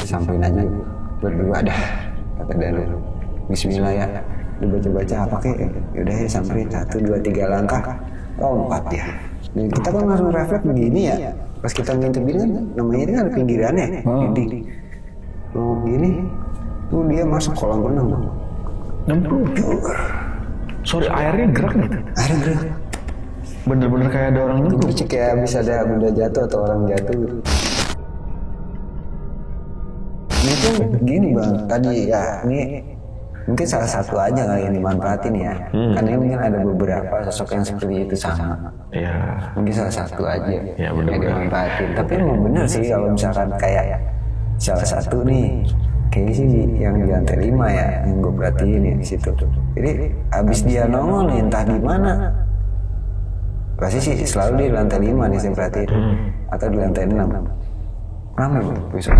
sampein aja berdua dah, kata Danu. Bismillah ya, dibaca-baca apa kek, yaudah ya sampein 1, 2, 3 langkah, lompat dia. Dan kita kan langsung refleks begini ya, pas kita ngintipin kan, namanya ini kan ada pinggirannya, jadi mau gini, tuh dia masuk kolam renang. Sorry, airnya gerak gitu? Airnya gerak. Bener-bener kayak ada orang nyemplung. Itu kayak bisa ada benda jatuh atau orang jatuh. Ini tuh gini bang, tadi ya ini mungkin salah satu aja kali yang dimanfaatin ya. Karena mungkin ada beberapa sosok yang seperti itu sama. Iya. Mungkin salah satu aja ya, yang dimanfaatin. Tapi emang bener sih kalau misalkan kayak salah satu nih, kayaknya sih yang di lantai 5 ya, yang gue perhatiin ya di situ. Jadi abis dia nongol nih entah di mana. Pasti sih selalu di lantai 5 nih saya perhatiin, atau di lantai 6. Ramai loh besok.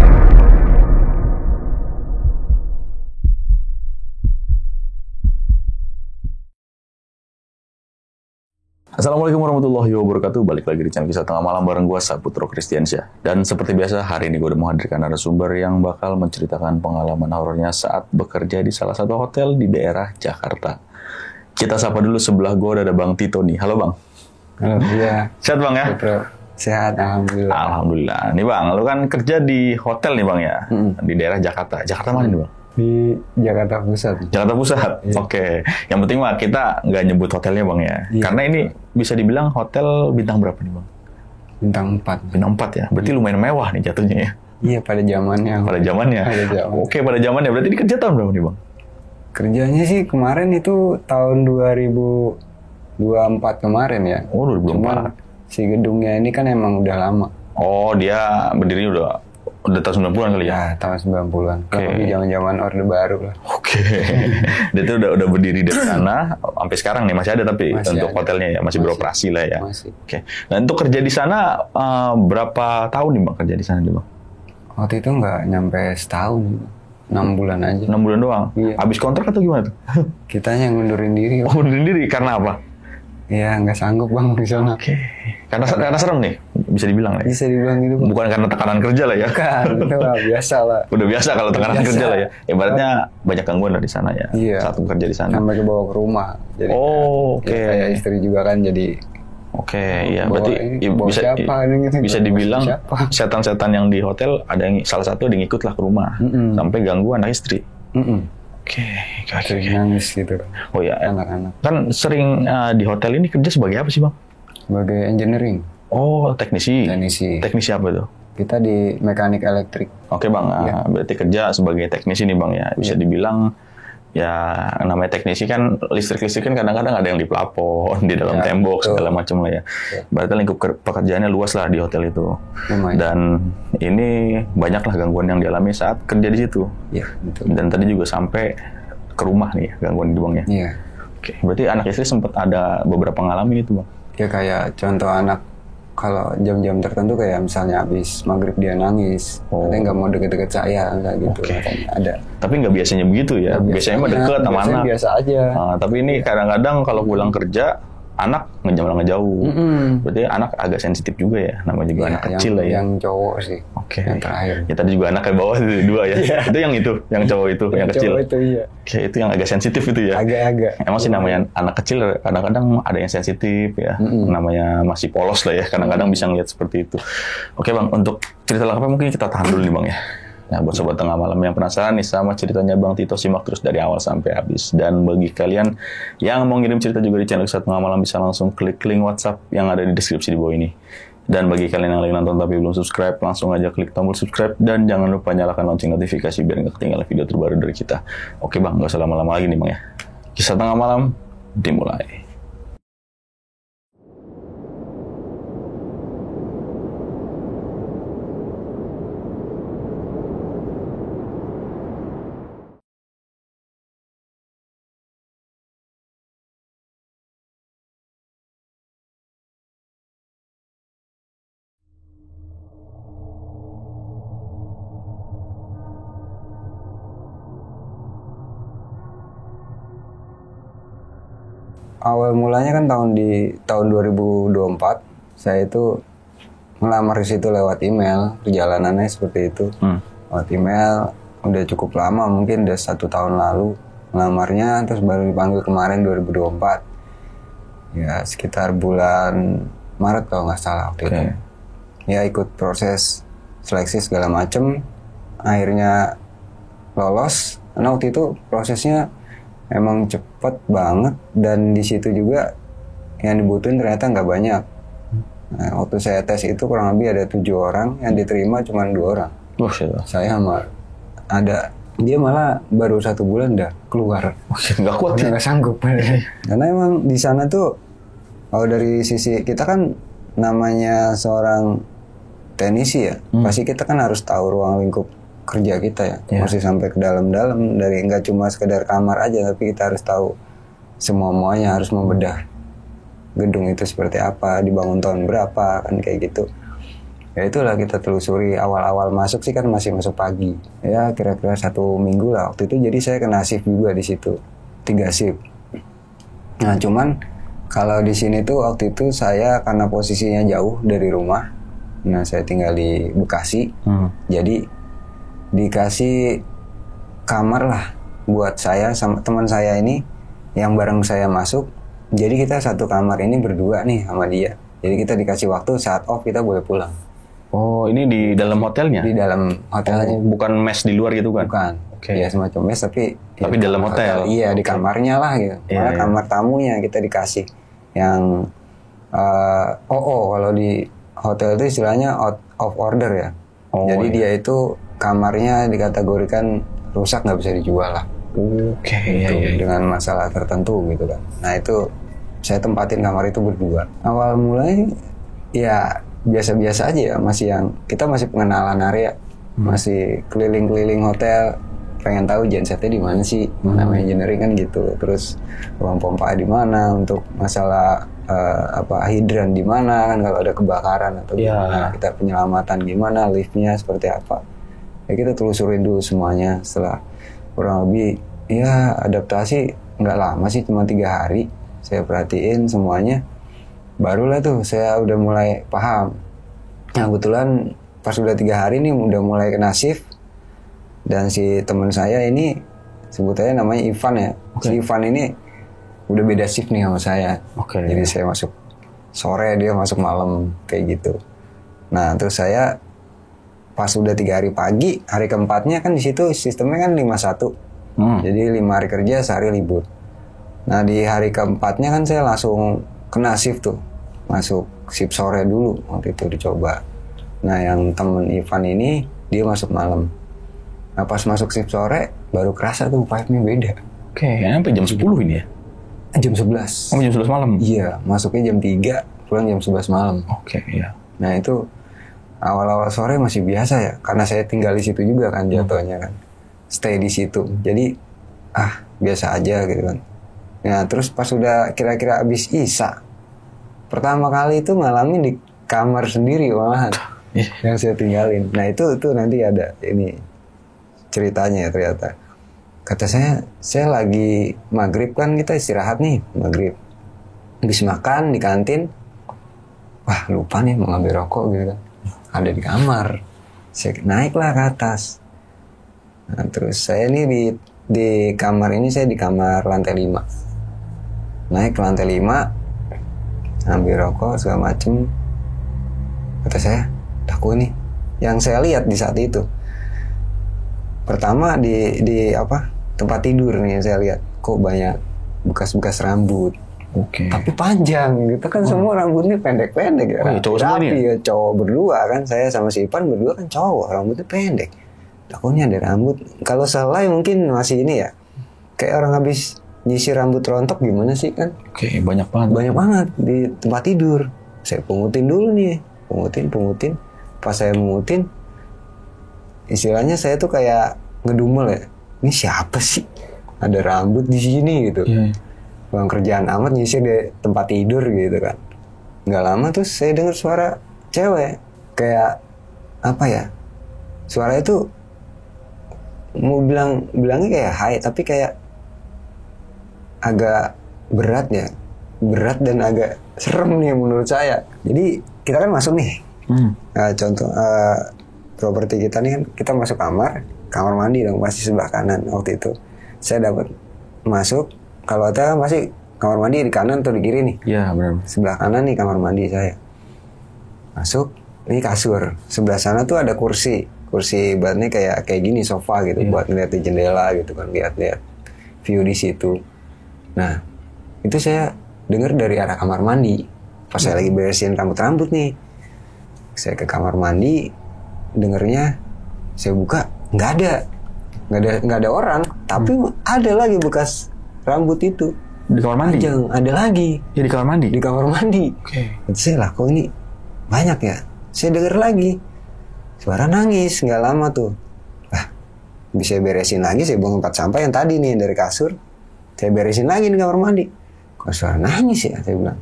Assalamualaikum warahmatullahi wabarakatuh. Balik lagi di channel Kisah Tengah Malam bareng gue Saputro Kristiansyah. Dan seperti biasa hari ini gue udah menghadirkan narasumber yang bakal menceritakan pengalaman horornya saat bekerja di salah satu hotel di daerah Jakarta. Kita sapa dulu, sebelah gue ada Bang Tito nih. Halo Bang. Halo, iya. Sehat Bang ya? Sehat, alhamdulillah. Alhamdulillah. Nih Bang, lu kan kerja di hotel nih Bang ya? Di daerah Jakarta. Jakarta mana nih Bang? Di Jakarta Pusat. Jakarta Pusat? Iya. Oke. Yang penting mah kita nggak nyebut hotelnya Bang ya? Iya. Karena ini bisa dibilang hotel bintang berapa nih Bang? Bintang 4. Bintang 4 ya? Berarti lumayan mewah nih jatuhnya ya? Iya, pada zamannya. Pada zamannya? Oke, pada zamannya. Berarti ini kerja tahun berapa nih Bang? Kerjanya sih kemarin itu tahun 2024 kemarin ya. Oh, 2024. Cuma si gedungnya ini kan emang udah lama. Oh, dia berdiri udah tahun 90-an kali ya? Ya, tahun 90-an. Tapi zaman-zaman Orde Baru lah. Oke. Dia tuh udah berdiri dari sana sampai sekarang nih masih ada tapi masih untuk ada. Hotelnya ya masih beroperasi lah ya. Masih. Oke. Nah, untuk kerja di sana berapa tahun nih Bang kerja di sana nih Bang? Waktu itu nggak nyampe setahun. 6 bulan aja. 6 bulan doang? Iya. Habis kontrak atau gimana tuh? Kitanya yang ngundurin diri. Oh, ngundurin diri karena apa? Ya nggak sanggup Bang di sana. Oke. Karena serem nih, bisa dibilang ya? Bisa dibilang gitu Bang. Bukan karena tekanan kerja lah ya? Bukan, itu lah biasa lah. Udah biasa kalau tekanan kerja lah ya? Ibaratnya banyak gangguan lah di sana ya? Iya. Saat bekerja di sana. Sampai kebawa ke rumah. Jadi, oke. Ya, kayak istri juga kan jadi. Oke, ya berarti bisa gitu, dibilang setan-setan yang di hotel ada yang salah satu ada yang ikut lah ke rumah sampai ganggu anak istri. Oke. Nangis gitu. Oh ya, anak-anak. Kan sering di hotel ini kerja sebagai apa sih Bang? Sebagai engineering. Oh, teknisi. Teknisi apa itu? Kita di mekanik elektrik. Oke Bang, berarti kerja sebagai teknisi nih Bang ya. Bisa dibilang ya namanya teknisi kan listrik kan kadang-kadang ada yang di plafon, di dalam tembok segala macam lah ya. Berarti lingkup pekerjaannya luas lah di hotel itu. Lumayan. Dan ini banyaklah gangguan yang dialami saat kerja di situ. Iya, betul. Dan tadi juga sampai ke rumah nih gangguan itu Bang ya. Iya. Oke, berarti anak istri sempat ada beberapa ngalamin itu Bang. Ya kayak contoh anak kalau jam-jam tertentu kayak misalnya habis maghrib dia nangis, katanya nggak mau deket-deket saya, kayak gitu. Ada. Tapi nggak biasanya begitu ya. Biasanya mah deket sama anak. Biasa aja. Tapi ini kadang-kadang kalau pulang kerja anak ngejauh. Berarti anak agak sensitif juga ya. Namanya juga anak kecil lah ya. Yang cowok sih. Oke. Yang terakhir. Ya tadi juga anak ke bawah itu 2 ya. Itu yang cowok itu, yang kecil. Cowok itu iya. Oke, itu yang agak sensitif itu ya. Agak-agak. Emang sih namanya anak kecil kadang-kadang ada yang sensitif ya. Namanya masih polos lah ya. Kadang-kadang bisa ngeliat seperti itu. Oke Bang, untuk cerita lengkapnya mungkin kita tahan dulu nih Bang ya. Nah, buat Sobat Tengah Malam yang penasaran nih sama ceritanya Bang Tito, simak terus dari awal sampai habis. Dan bagi kalian yang mau ngirim cerita juga di channel Kisah Tengah Malam, bisa langsung klik link WhatsApp yang ada di deskripsi di bawah ini. Dan bagi kalian yang lagi nonton tapi belum subscribe, langsung aja klik tombol subscribe. Dan jangan lupa nyalakan lonceng notifikasi biar nggak ketinggalan video terbaru dari kita. Oke Bang, nggak usah lama-lama lagi nih Bang ya. Kisah Tengah Malam dimulai. Awal mulanya kan tahun 2024 saya itu ngelamar di situ lewat email, perjalanannya seperti itu. lewat email udah cukup lama, mungkin udah 1 tahun lalu ngelamarnya, terus baru dipanggil kemarin 2024 ya sekitar bulan Maret kalau nggak salah waktu itu ya, ikut proses seleksi segala macem, akhirnya lolos. Karena waktu itu prosesnya emang cepet banget dan di situ juga yang dibutuhin ternyata nggak banyak. Nah, waktu saya tes itu kurang lebih ada 7 orang, yang diterima cuma 2 orang. Saya sama ada, dia malah baru 1 bulan dah keluar. Nggak kuat ya? Nggak sanggup. Karena emang di sana tuh, kalau dari sisi kita kan namanya seorang teknisi ya, pasti kita kan harus tahu ruang lingkup kerja kita ya, masih sampai ke dalam-dalam, dari nggak cuma sekedar kamar aja, tapi kita harus tahu semua-muanya, harus membedah gedung itu seperti apa, dibangun tahun berapa, kan kayak gitu. Ya itulah kita telusuri. Awal-awal masuk sih kan masih masuk pagi, ya kira-kira 1 minggu lah waktu itu. Jadi saya kena shift juga di situ, 3 shift. Nah cuman kalau di sini tuh waktu itu saya karena posisinya jauh dari rumah, nah saya tinggal di Bekasi, jadi dikasih kamar lah buat saya sama teman saya ini yang bareng saya masuk. Jadi kita 1 kamar ini berdua nih sama dia. Jadi kita dikasih waktu saat off kita boleh pulang. Oh, ini di dalam hotelnya? Di dalam hotelnya. Bukan mes di luar gitu kan? Bukan. Ya semacam mes tapi ya, dalam hotel. Iya, di kamarnya lah gitu. Malah kamar tamunya kita dikasih yang kalau di hotel itu istilahnya out of order ya. Jadi dia itu kamarnya dikategorikan rusak, nggak bisa dijual lah. Dengan masalah tertentu gitu kan. Nah itu saya tempatin kamar itu berdua. Awal mulai ya biasa-biasa aja ya, kita masih pengenalan area, masih keliling-keliling hotel, pengen tahu gensetnya di mana sih, namanya engineering kan gitu. Terus ruang pompa di mana, untuk masalah hidran di mana kan kalau ada kebakaran atau gimana, kita penyelamatan gimana, liftnya seperti apa. Ya kita telusurin dulu semuanya. Setelah kurang lebih ya adaptasi nggak lama sih, cuma 3 hari saya perhatiin semuanya, barulah tuh saya udah mulai paham. Nah kebetulan pas udah 3 hari nih udah mulai kena shift, dan si teman saya ini sebutannya namanya Ivan ya. Si Ivan ini udah beda shift nih sama saya. Jadi saya masuk sore, dia masuk malam kayak gitu. Nah terus saya pas udah 3 hari pagi, hari keempatnya kan di situ sistemnya kan 5-1. Jadi 5 hari kerja, sehari libur. Nah di hari keempatnya kan saya langsung kena shift tuh, masuk shift sore dulu waktu itu dicoba. Nah yang temen Ivan ini dia masuk malam. Nah pas masuk shift sore baru kerasa tuh vibe-nya beda. Sampai jam 10 ini ya? Jam 11. Jam 11 malam? Iya, masuknya jam 3, pulang jam 11 malam. Nah itu awal-awal sore masih biasa ya, karena saya tinggal di situ juga kan jatuhnya kan, stay di situ. Jadi biasa aja gitu kan. Nah terus pas udah kira-kira abis Isya, pertama kali itu ngalamin di kamar sendiri malahan yang saya tinggalin. Nah itu nanti ada ini ceritanya ya ternyata. Kata saya lagi maghrib kan, kita istirahat nih maghrib, habis makan di kantin, wah lupa nih mau ngambil rokok gitu kan, ada di kamar. Saya naiklah ke atas. Nah, terus saya nih di kamar ini, saya di kamar lantai 5. Naik ke lantai 5, ambil rokok segala macem. Kata saya, takut nih. Yang saya lihat di saat itu, pertama di tempat tidur nih, saya lihat kok banyak bekas-bekas rambut. Tapi panjang gitu kan, semua rambutnya pendek-pendek ya. Rapi ya, cowok berdua kan, saya sama si Ipan berdua kan cowok, rambutnya pendek. Takutnya ada rambut. Kalau selai mungkin masih ini ya, kayak orang habis nyisir rambut rontok gimana sih kan. Banyak banget di tempat tidur. Saya pungutin dulu nih, pungutin. Pas saya pungutin, istilahnya saya tuh kayak ngedumel ya, ini siapa sih ada rambut di sini gitu. Bang kerjaan amat nyisir di tempat tidur gitu kan. Nggak lama terus saya dengar suara cewek, kayak apa ya, suara itu mau bilangnya kayak hai, tapi kayak agak berat dan agak serem nih menurut saya. Jadi kita kan masuk nih, contoh properti kita nih kan, kita masuk kamar mandi dong pasti sebelah kanan waktu itu. Saya dapat masuk, kalau hotel pasti kamar mandi di kanan atau di kiri nih. Iya benar. Sebelah kanan nih kamar mandi saya. Masuk, ini kasur. Sebelah sana tuh ada kursi buatnya kayak gini sofa gitu, buat ngeliat di jendela gitu kan, lihat view di situ. Nah, itu saya dengar dari arah kamar mandi. Pas saya lagi beresin rambut nih, saya ke kamar mandi, dengernya saya buka, nggak ada orang, tapi ada lagi bekas rambut itu di kamar mandi. Ada lagi. Ya di kamar mandi. Di kamar mandi. Oke. Saya lah, kok ini banyak ya. Saya denger lagi suara nangis, nggak lama tuh. Bisa beresin lagi, saya buang tempat sampah yang tadi nih dari kasur. Saya beresin lagi di kamar mandi. Kok suara nangis ya? Saya bilang,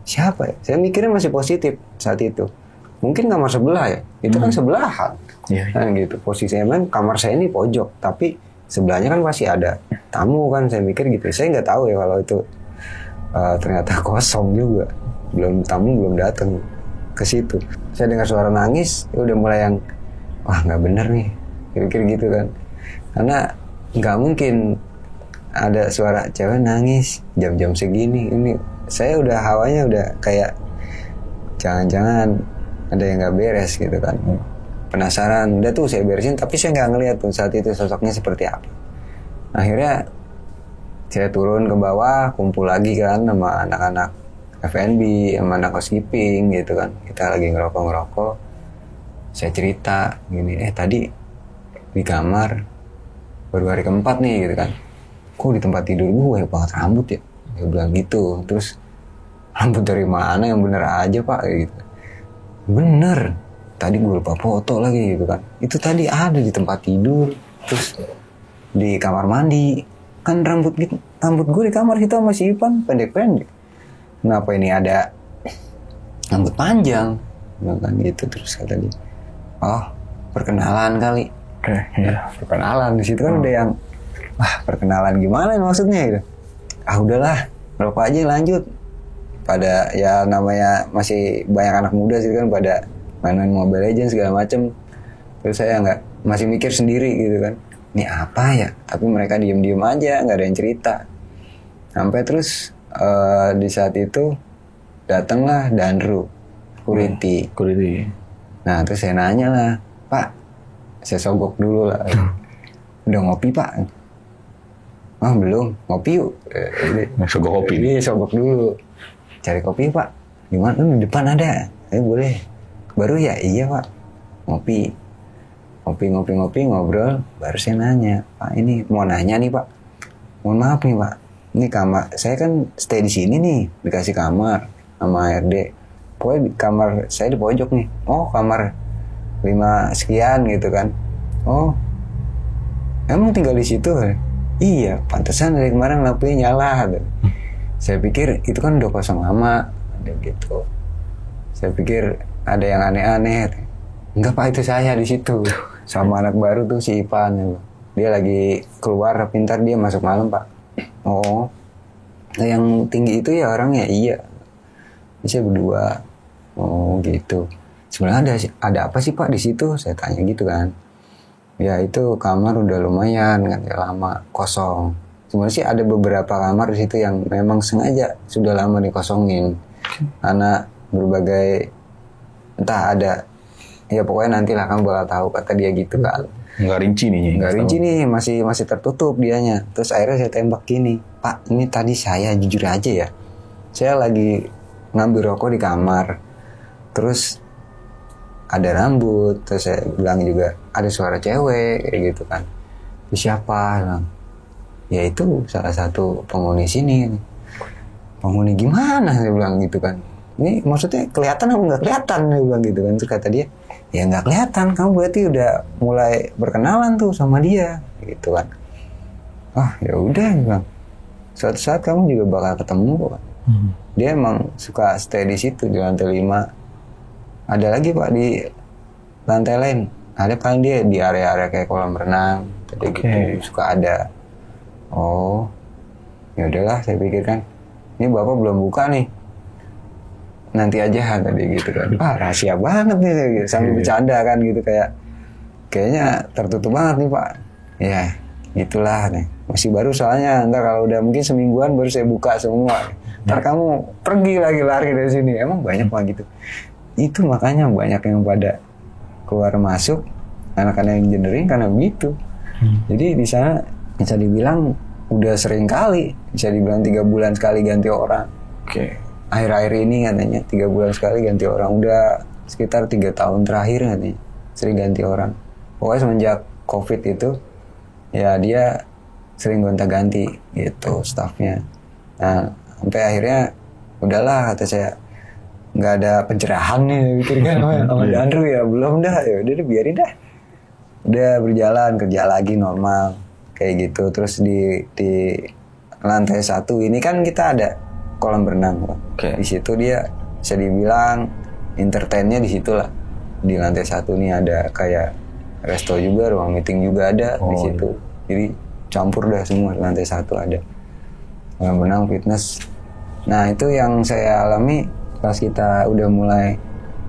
siapa ya? Saya mikirnya masih positif saat itu. Mungkin kamar sebelah ya. Itu kan sebelahan. Iya. Kan gitu. Posisinya memang kamar saya ini pojok, tapi sebelahnya kan pasti ada tamu kan. Saya mikir gitu. Saya nggak tahu ya kalau itu ternyata kosong juga. Tamu belum datang ke situ. Saya dengar suara nangis, ya udah mulai yang wah nggak bener nih, kira-kira gitu kan. Karena nggak mungkin ada suara cewek nangis jam-jam segini. Ini saya udah hawanya udah kayak jangan-jangan ada yang nggak beres gitu kan. Penasaran, udah tuh saya beresin, tapi saya nggak ngeliat tuh saat itu sosoknya seperti apa. Akhirnya saya turun ke bawah, kumpul lagi kan sama anak-anak F&B, sama anak housekeeping gitu kan. Kita lagi ngerokok. Saya cerita gini, tadi di kamar baru hari keempat nih gitu kan. Kok di tempat tidur gue banget rambut ya? Dia bilang gitu. Terus rambut dari mana yang bener aja pak kayak gitu. Bener. Tadi gue lupa foto lagi gitu kan. Itu tadi ada di tempat tidur. Terus di kamar mandi. Kan rambut gue di kamar kita masih Ipan pendek-pendek. Kenapa ini ada rambut panjang? Kan gitu. Terus kata dia, oh perkenalan kali. Ya, perkenalan. Di situ kan ada yang, wah perkenalan gimana maksudnya gitu. Udahlah, rokok aja lanjut. Pada ya namanya masih banyak anak muda sih kan, pada main Mobile Legends segala macem. Terus saya masih mikir sendiri gitu kan. Ini apa ya? Tapi mereka diem-diem aja, nggak ada yang cerita. Sampai terus di saat itu datanglah Danru Kuriti. Nah terus saya nanya lah, Pak, saya sogok dulu lah. Udah ngopi Pak? Belum, ngopi yuk. Sogok kopi. Iya sogok dulu. Cari kopi Pak. Di mana? Di depan ada. Boleh. Baru ya? Iya Pak. Ngopi, ngobrol. Baru saya nanya, Pak ini mau nanya nih Pak. Mohon maaf nih Pak. Ini kamar, saya kan stay di sini nih, dikasih kamar sama ARD. Pokoknya kamar saya di pojok nih. Oh kamar 5 sekian gitu kan. Oh emang tinggal di situ? Iya, pantesan dari kemarin lampunya nyala. Saya pikir itu kan udah kosong lama, gitu. Saya pikir ada yang aneh-aneh. Enggak Pak, itu saya di situ sama anak baru tuh si Ipan. Dia lagi keluar, pintar dia masuk malam Pak. Oh, yang tinggi itu ya orangnya? Iya, bisa berdua. Oh gitu. Sebenarnya ada apa sih Pak di situ? Saya tanya gitu kan. Ya itu kamar udah lumayan kan, ya lama kosong. Sebenarnya sih ada beberapa kamar di situ yang memang sengaja sudah lama dikosongin karena berbagai entah ada. Ya pokoknya nantilah kamu bakal tahu, kata dia gitu kan. Nggak rinci nih, masih tertutup dianya. Terus akhirnya saya tembak gini, Pak ini tadi saya jujur aja ya, saya lagi ngambil rokok di kamar, terus ada rambut, terus saya bilang juga ada suara cewek kayak gitu kan. Siapa? Bilang, ya itu salah satu penghuni sini. Penghuni gimana? Saya bilang gitu kan. Ini maksudnya kelihatan apa nggak kelihatan? Saya bilang gitu kan. Terus kata dia, ya nggak kelihatan, kamu berarti udah mulai berkenalan tuh sama dia gitu kan. Ya udah bilang, suatu saat kamu juga bakal ketemu kan. Dia emang suka stay di situ di lantai 5. Ada lagi Pak di lantai lain, ada paling dia di area-area kayak kolam renang gitu suka ada. Oh ya udahlah, saya pikirkan ini bapak belum buka nih, nanti aja tadi gitu kan. Rahasia banget nih gitu. Sambil bercanda kan gitu, kayak kayaknya tertutup banget nih Pak. Ya gitulah nih, masih baru soalnya, ntar kalau udah mungkin semingguan baru saya buka semua. Ntar kamu pergi lagi lari dari sini. Emang banyak Pak gitu. Itu makanya banyak yang pada keluar masuk anak-anak engineering karena begitu. Jadi di sana bisa dibilang udah sering kali, bisa dibilang 3 bulan sekali ganti orang. Oke. Akhir-akhir ini katanya 3 bulan sekali ganti orang. Udah sekitar 3 tahun terakhir katanya sering ganti orang. Pokoknya semenjak COVID itu ya dia sering gonta-ganti gitu staffnya. Nah sampai akhirnya udahlah kata saya, nggak ada pencerahan nih pikir kan sama Andrew ya, belum dah, ya udah biarin dah. Udah berjalan, kerja lagi normal kayak gitu. Terus di lantai 1 ini kan kita ada kolam renang Pak. Okay. Di situ dia bisa dibilang entertainnya di situ lah. Di lantai 1 nih ada kayak resto juga, ruang meeting juga ada di situ. Jadi campur dah semua, di lantai 1 ada kolam renang, fitness. Nah itu yang saya alami pas kita udah mulai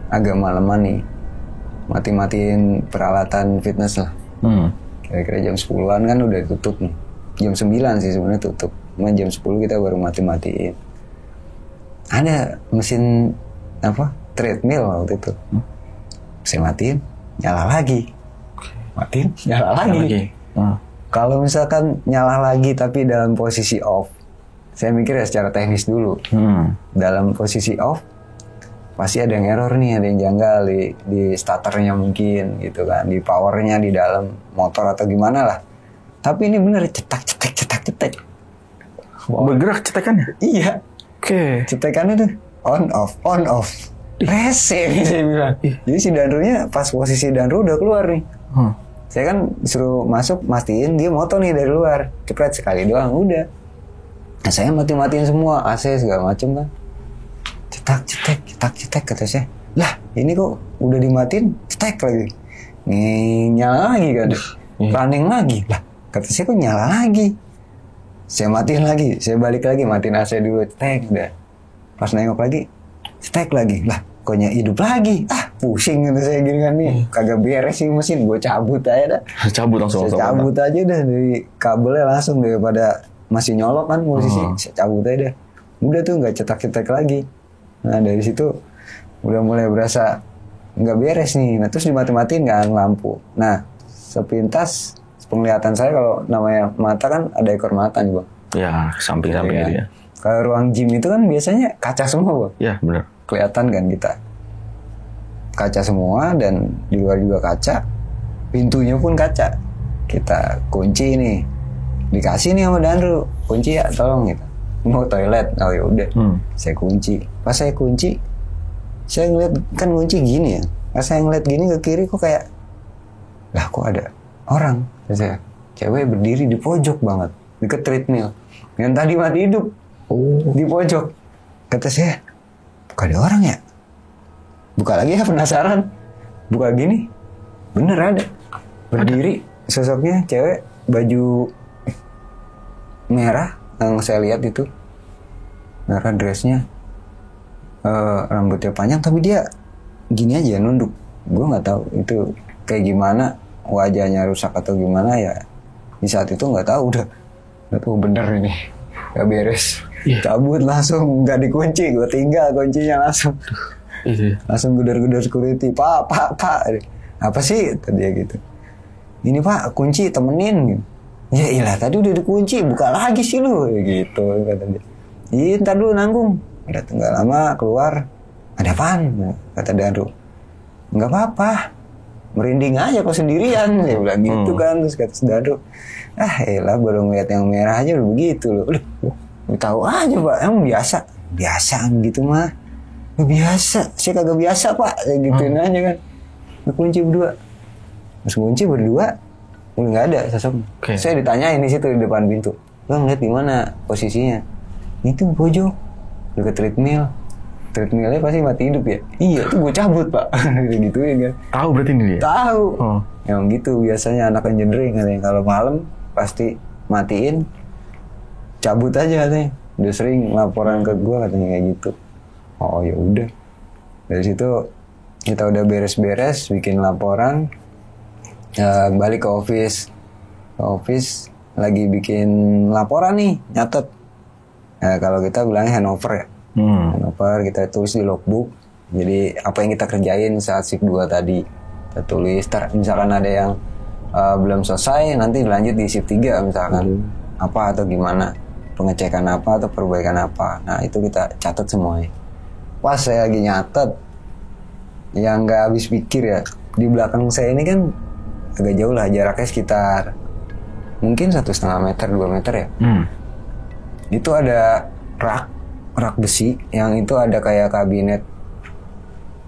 agak malaman nih, mati-matiin peralatan fitness lah. Kira-kira jam 10-an kan udah tutup nih. Jam 9 sih sebenarnya tutup. Cuma jam 10 kita baru mati-matiin. Ada mesin treadmill waktu itu. Saya matiin, nyala lagi. Matiin, nyala lagi. Kalau misalkan nyala lagi tapi dalam posisi off, saya mikir ya secara teknis dulu. Dalam posisi off, pasti ada yang error nih, ada yang janggal di starternya mungkin gitu kan, di powernya di dalam motor atau gimana lah. Tapi ini bener cetak. Wow. Bergerak cetakannya? Iya. Oke. Cetakannya tuh on off. Rese nih saya bilang. Jadi si Danru-nya pas posisi Danru udah keluar nih. Saya kan suruh masuk, mastiin dia moto nih dari luar. Cepet sekali doang udah. Nah, saya mati-matiin semua AC segala macem kan. Cetak kata saya. Lah ini kok udah dimatiin, cetek lagi. Nih nyala lagi kan. Running lagi. Lah kata saya kok nyala lagi. Saya matiin lagi, saya balik lagi matiin AC dulu, cetek udah. Pas nengok lagi, cetek lagi. Lah koknya hidup lagi. Pusing gitu saya gini kan nih. Kagak beres sih mesin, gue cabut aja dah. Cabut langsung. Saya cabut aja dah dari kabelnya langsung, daripada masih nyolok kan posisi. Saya cabut aja dah. Udah tuh nggak cetak-cetak lagi. Nah dari situ udah mulai berasa nggak beres nih. Nah terus dimati-matiin kan lampu. Nah sepintas penglihatan saya, kalau namanya mata kan ada ekor mata nih Bang. Ya samping-samping gitu ya. Kalau ruang gym itu kan biasanya kaca semua Bang. Ya benar. Kelihatan kan kita. Kaca semua dan di luar juga kaca. Pintunya pun kaca. Kita kunci nih. Dikasih nih sama Danru. Kunci ya tolong gitu. Mau toilet. Oh ya udah. Saya kunci. Pas saya kunci, saya ngeliat kan kunci gini ya. Pas saya ngeliat gini ke kiri kok kayak, lah kok ada orang. Saya cewek berdiri di pojok banget, deket treadmill. Yang tadi mati hidup. Di pojok. Kata saya, kok ada orang ya? Buka lagi ya penasaran. Buka gini, bener ada. Berdiri, sosoknya cewek, baju merah yang saya lihat itu. Merah dressnya, rambutnya panjang, tapi dia gini aja nunduk. Gue nggak tahu itu kayak gimana, wajahnya rusak atau gimana ya. Di saat itu nggak tahu, udah tuh bener ini nggak beres. Cabut langsung, nggak dikunci, gue tinggal kuncinya langsung. Langsung gudar-gudar security, pak apa sih tadi ya gitu. Ini Pak kunci temenin gitu. Ya ilah tadi udah dikunci, buka lagi sih lu gitu kata dia. Iya ntar dulu nanggung. Udah nggak lama keluar, ada apaan kata Danru. Nggak apa-apa, merinding aja kok sendirian. Dia bilang gitu kan. Terus kata Danru, elah baru ngeliat yang merah aja udah begitu loh. Udah tahu aja Pak, emang biasa gitu mah. Biasa, saya kagak biasa Pak, gituin aja kan. Kunci berdua, terus kunci berdua, udah nggak ada sosok. Saya ditanyain di situ di depan pintu, lo ngeliat di mana posisinya? Itu pojok, dekat treadmill. Treadmillnya pasti mati hidup ya? Iya, itu gue cabut Pak, gituin kan. Tahu berarti ini dia? Tahu. Emang gitu biasanya anak engineering katanya, kalau malam pasti matiin, cabut aja katanya. Udah sering laporan ke gue katanya kayak gitu. Oh ya udah, dari situ kita udah beres-beres bikin laporan. balik ke office lagi bikin laporan nih, nyatet. Kalau kita bilangnya handover ya. Handover kita tulis di logbook. Jadi apa yang kita kerjain saat shift 2 tadi kita tulis. Misalkan ada yang belum selesai, nanti lanjut di shift 3 misalkan. Apa atau gimana, pengecekan apa atau perbaikan apa. Nah itu kita catat semuanya. Pas saya lagi nyatet, yang nggak habis pikir ya, di belakang saya ini kan agak jauh lah, jaraknya sekitar mungkin 1,5 meter 2 meter ya. Itu ada rak besi yang itu ada kayak kabinet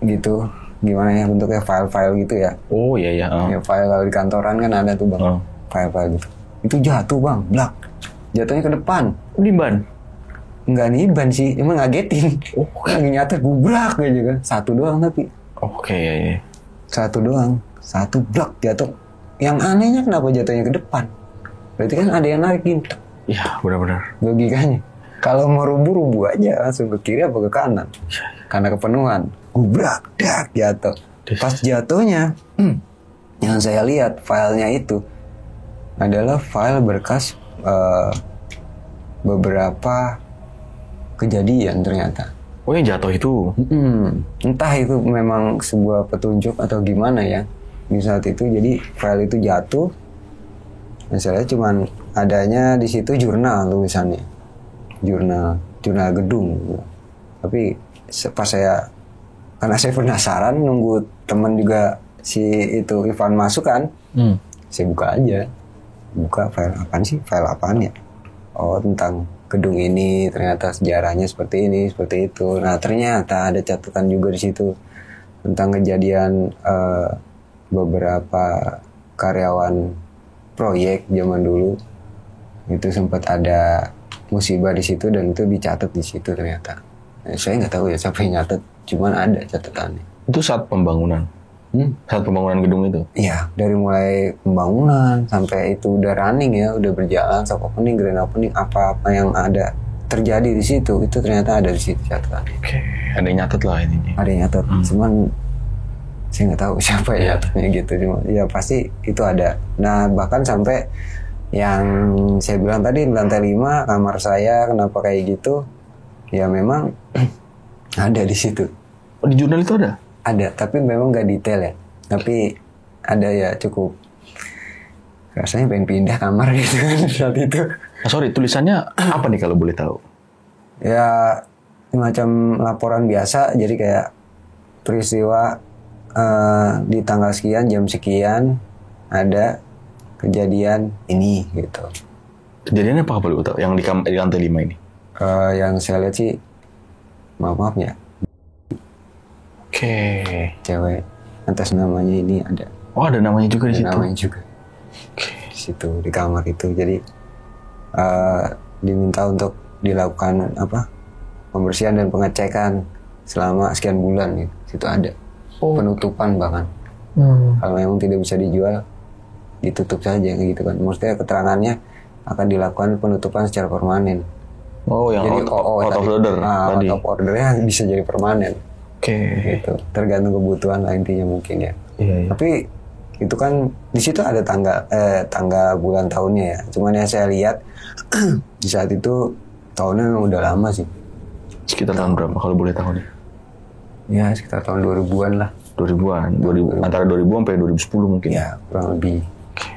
gitu, gimana ya bentuknya, file-file gitu ya. Oh iya. Ya file kalau di kantoran kan ada tuh bang, file-file gitu. Itu jatuh bang, blak, jatuhnya ke depan. Niban? Nggak niban sih, emang ngagetin. Lagi nyata gubrak aja kan, satu doang tapi. Oke. Satu doang, satu blak jatuh. Yang anehnya kenapa jatuhnya ke depan? Berarti kan ada yang narikin. Iya, benar-benar. Logikanya. Kalau mau rubuh aja langsung ke kiri apa ke kanan. Karena kepenuhan. Gubrak, dak, jatuh. Pas jatuhnya, yang saya lihat filenya itu adalah file berkas beberapa kejadian ternyata. Oh yang jatuh itu? Entah itu memang sebuah petunjuk atau gimana ya. Di saat itu jadi file itu jatuh. Misalnya cuman adanya di situ jurnal tulisannya, jurnal gedung. Tapi pas karena saya penasaran nunggu teman juga si itu Ivan masuk kan, saya buka aja, file apaan sih, file apaan ya? Oh tentang gedung ini, ternyata sejarahnya seperti ini, seperti itu. Nah ternyata ada catatan juga di situ tentang kejadian beberapa karyawan proyek zaman dulu itu sempat ada musibah di situ dan itu dicatat di situ ternyata. Saya nggak tahu ya siapa yang nyatet, cuman ada catatannya. Itu saat pembangunan? Saat pembangunan gedung itu? Iya, dari mulai pembangunan sampai itu udah running ya, udah berjalan, soft opening, grand opening, apa-apa yang ada terjadi di situ itu ternyata ada di situ catatannya. Oke, ada yang nyatet lah ini. Ada yang nyatet, cuman saya nggak tahu siapa yang nyatetnya gitu, cuma ya pasti itu ada. Nah bahkan sampai yang saya bilang tadi lantai 5 kamar saya kenapa kayak gitu, ya memang ada di situ. Oh, di jurnal itu ada? Ada, tapi memang nggak detail ya. Tapi ada ya cukup. Rasanya pengen pindah kamar gitu kan saat itu. Sorry, tulisannya apa nih kalau boleh tahu? Ya macam laporan biasa, jadi kayak peristiwa di tanggal sekian, jam sekian ada kejadian ini gitu. Kejadiannya apa boleh tahu? Yang di lantai 5 ini? Yang saya lihat sih, maaf ya. Oke. Cewek atas namanya ini ada. Oh ada namanya juga di situ. Namanya juga. Di situ di kamar itu. Jadi diminta untuk dilakukan pembersihan dan pengecekan selama sekian bulan gitu. Situ ada penutupan bahkan. Kalau memang tidak bisa dijual, ditutup saja gitu kan. Maksudnya keterangannya akan dilakukan penutupan secara permanen. Oh yang jadi, out of order tadi. Out of ordernya bisa jadi permanen. Oke. Gitu. Tergantung kebutuhan lah intinya mungkin ya. Iya. Tapi itu kan di situ ada tanggal bulan tahunnya ya. Cuman yang saya lihat di saat itu tahunnya memang udah lama sih. Sekitar tahun berapa kalau boleh tahu nih? Ya sekitar tahun 2000-an lah. 2000-an, antara 2000 sampai 2010 mungkin. Ya kurang lebih.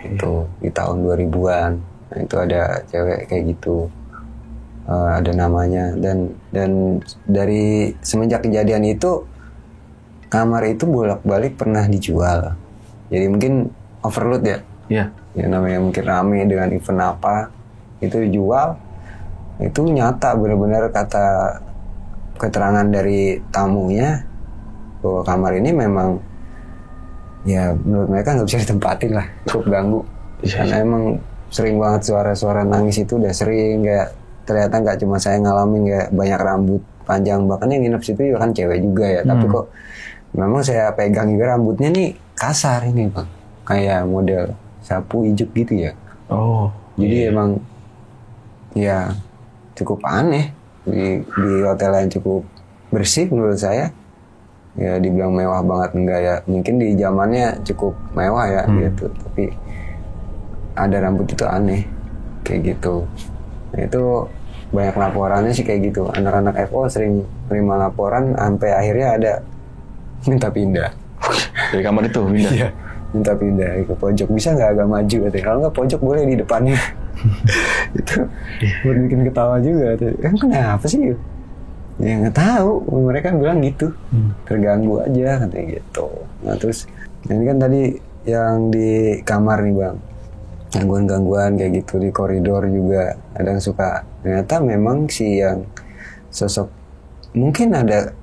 Itu di tahun 2000-an. Nah itu ada cewek kayak gitu. Ada namanya dan dari semenjak kejadian itu kamar itu bolak-balik pernah dijual. Jadi mungkin overload ya. Iya. Ya namanya mungkin rame dengan event apa itu dijual. Itu nyata benar-benar kata keterangan dari tamunya bahwa kamar ini memang ya menurut mereka nggak bisa ditempatin lah, cukup ganggu. Karena emang sering banget suara-suara nangis itu udah sering kayak ternyata nggak cuma saya ngalamin kayak banyak rambut panjang, bahkan yang nginep situ juga kan cewek juga ya. Tapi kok memang saya pegang juga rambutnya nih kasar ini bang, kayak model sapu ijuk gitu ya. Oh. Jadi emang ya cukup aneh di hotel yang cukup bersih menurut saya. ya dibilang mewah banget enggak ya, mungkin di zamannya cukup mewah ya gitu, tapi ada rambut itu aneh kayak gitu. Nah, itu banyak laporannya sih kayak gitu. Anak-anak FO sering terima laporan sampai akhirnya ada minta pindah Dari kamar itu pindah. Iya, minta pindah ke pojok, bisa nggak agak maju katanya, kalau nggak pojok boleh di depannya. Itu buat bikin ketawa juga. Kenapa sih? Ya nggak tahu, mereka bilang gitu, terganggu aja katanya gitu. Nah terus ini kan tadi yang di kamar nih bang, gangguan-gangguan kayak gitu di koridor juga kadang suka. Ternyata memang si yang sosok mungkin ada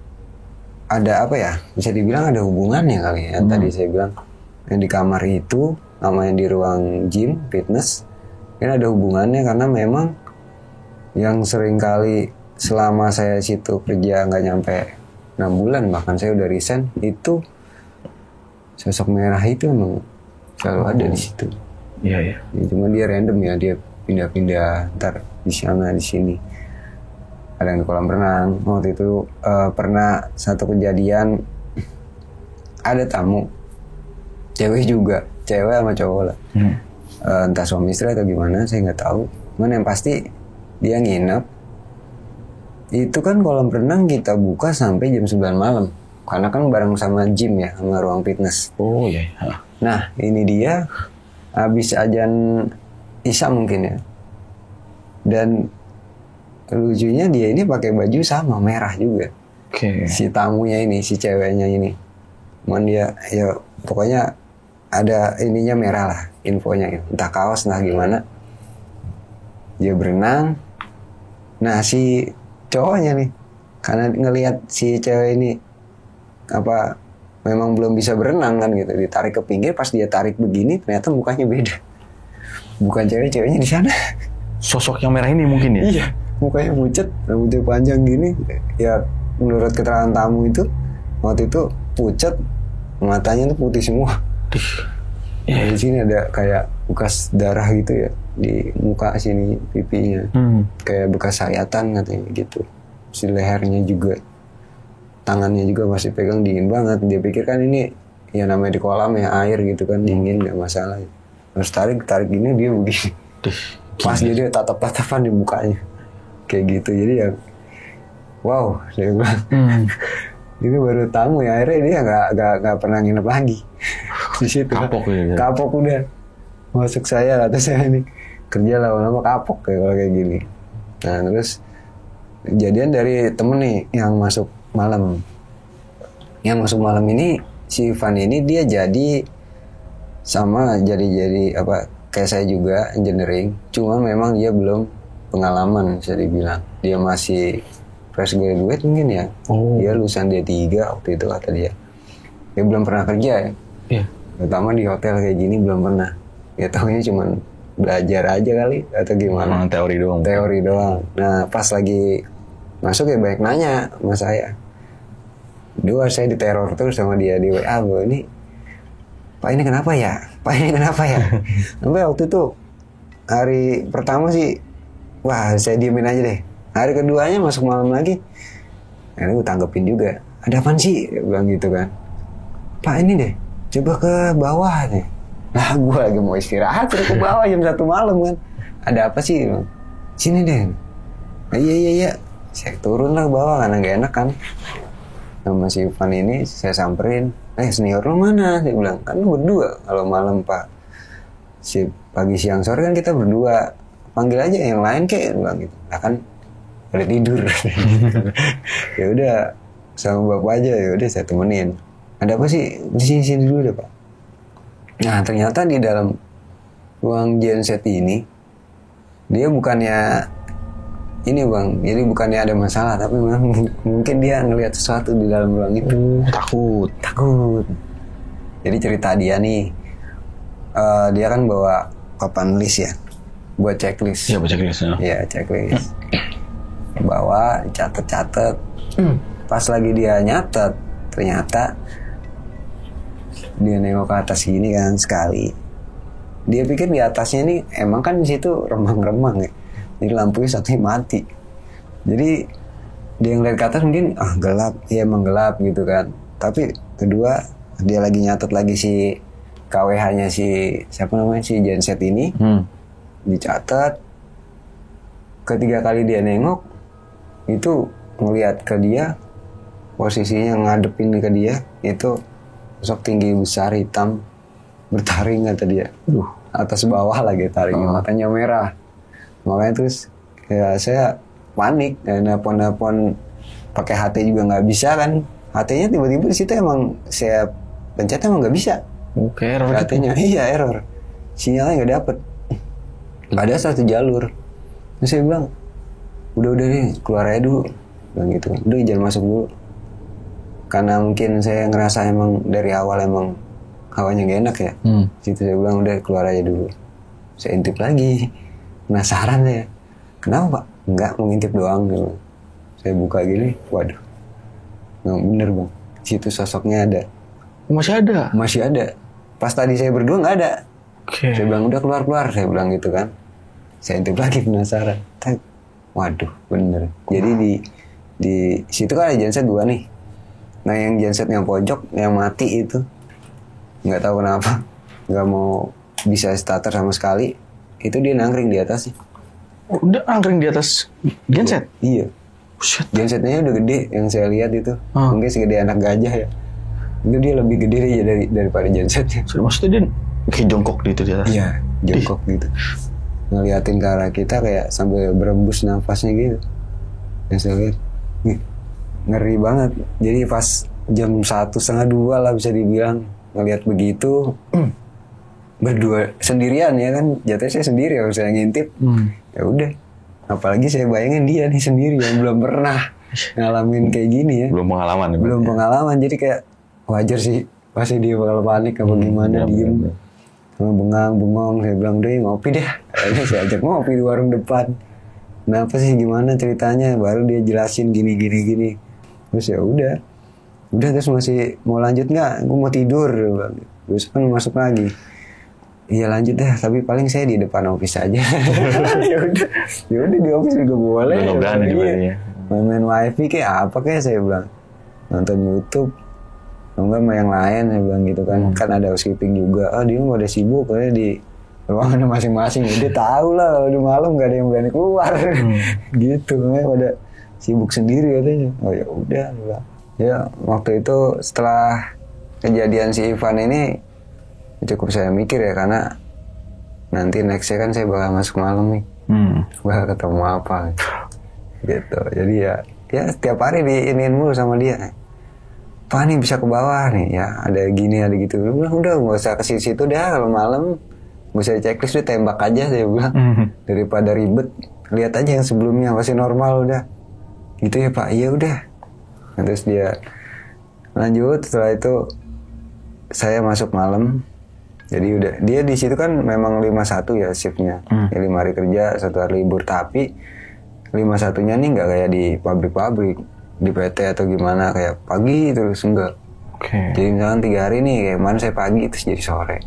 apa ya, bisa dibilang ada hubungannya kali ya. Tadi saya bilang yang di kamar itu sama yang di ruang gym fitness kan ada hubungannya, karena memang yang sering kali selama saya situ kerja nggak nyampe 6 bulan, bahkan saya udah resign, itu sosok merah itu emang selalu ada di situ. Iya ya. Cuma dia random ya, dia pindah-pindah ntar di sana di sini. Ada yang di kolam renang. Waktu itu pernah satu kejadian, ada tamu cewek juga, cewek sama cowok lah. Entah suami istri atau gimana saya nggak tahu. Cuman yang pasti dia nginep. Itu kan kolam renang kita buka sampai jam 9 malam. Karena kan bareng sama gym ya, sama ruang fitness. Oh iya. Nah ini dia habis ajan Isya mungkin ya. Dan lucunya dia ini pakai baju sama, merah juga. Oke. Si tamunya ini, si ceweknya ini. Cuman dia, ya pokoknya ada ininya merah lah, infonya. Entah kaos, entah gimana. Dia berenang. Nah si cowoknya nih, karena ngelihat si cewek ini apa memang belum bisa berenang kan gitu, ditarik ke pinggir, pas dia tarik begini ternyata mukanya beda, bukan ceweknya di sana. Sosok yang merah ini mungkin ya? Iya, mukanya pucat, rambutnya panjang gini ya, menurut keterangan tamu itu waktu itu pucat, matanya tuh putih semua. Di sini ada kayak bekas darah gitu ya di muka sini, pipinya kayak bekas sayatan katanya gitu. Si lehernya juga, tangannya juga masih pegang, dingin banget. Dia pikir kan ini ya namanya di kolam ya, air gitu kan, dingin nggak masalah. Terus tarik gini dia begini, pas dia tatap-tatapan di mukanya kayak gitu. Jadi ya wow, saya bilang ini baru tamu ya, akhirnya dia nggak pernah nginep lagi di situ. Kapok ya. Kapok udah, masuk saya kata saya ini kerja lama-lama kapok kalau kayak gini. Nah terus kejadian dari temen nih yang masuk malam. Yang masuk malam ini si Ivan ini dia jadi sama, jadi apa kayak saya juga, engineering. Cuma memang dia belum pengalaman, bisa dibilang. Dia masih fresh graduate mungkin ya. Dia lulusan D3 waktu itu kata dia. Dia belum pernah kerja ya. Iya. Terutama di hotel kayak gini belum pernah. Ya taunya cuma belajar aja kali atau gimana. Teori doang. Teori doang. Nah pas lagi masuk ya banyak nanya sama saya. Dua saya diteror terus sama dia di WA. Ini Pak ini kenapa ya? Pak ini kenapa ya? Sampai waktu itu hari pertama sih, wah saya diemin aja deh. Hari keduanya masuk malam lagi, nah, gue tanggepin juga. Ada apaan sih? Dia bilang gitu kan. Pak ini deh, coba ke bawah nih. Nah gue lagi mau istirahat, terus ke bawah jam 1 malam kan. Ada apa sih? Sini deh. Nah, iya. Saya turun lah ke bawah karena gak enak kan. Sama si Ivan ini saya samperin. Senior lu mana? Dia bilang, kan lu berdua kalau malam Pak. Si pagi siang sore kan kita berdua. Panggil aja yang lain kek, bilang gitu. Nah kan pada tidur. Ya udah sama bapak aja, ya udah saya temenin. Ada apa sih? Di sini dulu deh Pak. Nah ternyata di dalam ruang genset ini dia bukannya ini bang, jadi bukannya ada masalah, tapi memang mungkin dia ngelihat sesuatu di dalam ruang itu. Takut. Jadi cerita dia nih, dia kan bawa papan list ya, buat checklist. Iya, buat checklist. Iya, checklist. Bawa, catet. Pas lagi dia nyatet, ternyata dia nengok ke atas gini kan sekali. Dia pikir di atasnya ini emang kan di situ remang-remang ya. Jadi lampunya satunya mati. Jadi dia ngeliat ke atas mungkin gelap, ya emang gelap gitu kan. Tapi kedua dia lagi nyatet lagi si KWH-nya si siapa namanya si Genset ini, dicatat. Ketiga kali dia nengok itu ngelihat ke dia, posisinya ngadepin ke dia itu sosok tinggi besar hitam bertaring kata dia. Atas bawah lagi taring, matanya merah. Makanya terus ya saya panik dan nelpon pakai HT juga nggak bisa kan. HT-nya tiba-tiba di situ emang saya pencet emang nggak bisa. Oke, error HT-nya iya error. Sinyalnya nggak dapet. Nggak ada satu jalur. Terus saya bilang udah nih keluar aja dulu. Bilang gitu. Udah jangan masuk dulu. Karena mungkin saya ngerasa emang dari awal emang hawanya gak enak ya. Situ saya bilang udah keluar aja dulu. Saya intip lagi. Penasaran saya. Kenapa Pak? Enggak, mau ngintip doang gitu. Saya buka gini, waduh. Nggak bener Bang. Situ sosoknya ada. Masih ada? Masih ada. Pas tadi saya berdua nggak ada. Oke. Saya bilang udah keluar. Saya bilang gitu kan. Saya intip lagi penasaran. Waduh, bener. Jadi di situ kan ada genset 2 nih. Nah yang genset yang pojok, yang mati itu, nggak tahu kenapa, nggak mau bisa starter sama sekali. Itu dia nangkring di atas sih. Oh, udah nangkring di atas genset? Iya. Shit. Gensetnya udah gede yang saya lihat itu. Mungkin segede anak gajah ya. Itu dia lebih gede aja daripada gensetnya. Maksudnya dia kayak jongkok gitu di atas? Iya, jongkok gitu. Ngeliatin ke arah kita kayak sambil berembus nafasnya gitu. Dan saya lihat, ngeri banget. Jadi pas jam 1:30 lah bisa dibilang ngelihat begitu. Berdua sendirian ya kan, jatuhnya saya sendiri kalau saya ngintip. Ya udah. Apalagi saya bayangin dia nih sendiri yang belum pernah ngalamin kayak gini ya. Belum pengalaman ya? Belum pengalaman, jadi kayak wajar sih. Pasti dia bakal panik apa gimana, diem. Bengong, saya bilang udah ngopi deh. Akhirnya saya ajak ngopi di warung depan. Kenapa sih, gimana ceritanya? Baru dia jelasin gini. Terus ya udah terus masih mau lanjut nggak? Gue mau tidur. Terus kan masuk lagi. Iya lanjut deh, tapi paling saya di depan office aja. Ya udah di office juga boleh. Udah berani ya. Main wifi kayak apa kayak saya bilang. Nonton YouTube. Enggak sama yang lain saya bilang gitu kan. Kan ada housekeeping juga. Dia mah udah sibuk kayaknya di ruangan masing-masing. Dia tahu lah udah malam gak ada yang berani keluar. Gitu makanya pada sibuk sendiri katanya. Oh ya udah. Ya waktu itu setelah kejadian si Ivan ini cukup saya mikir ya, karena nanti nextnya kan saya bakal masuk malam nih. Bakal ketemu apa gitu. Jadi ya setiap hari diinin mulu sama dia. Pak nih bisa ke bawah nih ya, ada gini ada gitu. Udah nggak usah ke situ dah, kalau malam nggak usah checklist, udah tembak aja saya bilang. Daripada ribet, lihat aja yang sebelumnya masih normal udah. Gitu ya Pak, iya udah. Nah, terus dia lanjut, setelah itu saya masuk malam. Jadi udah dia di situ kan memang 5-1 ya shiftnya. Ya 5 hari kerja, 1 hari libur, tapi 5-1-nya nih nggak kayak di pabrik-pabrik, di PT atau gimana kayak pagi terus enggak. Jadi misalkan 3 hari nih kayak kemarin saya pagi terus jadi sore.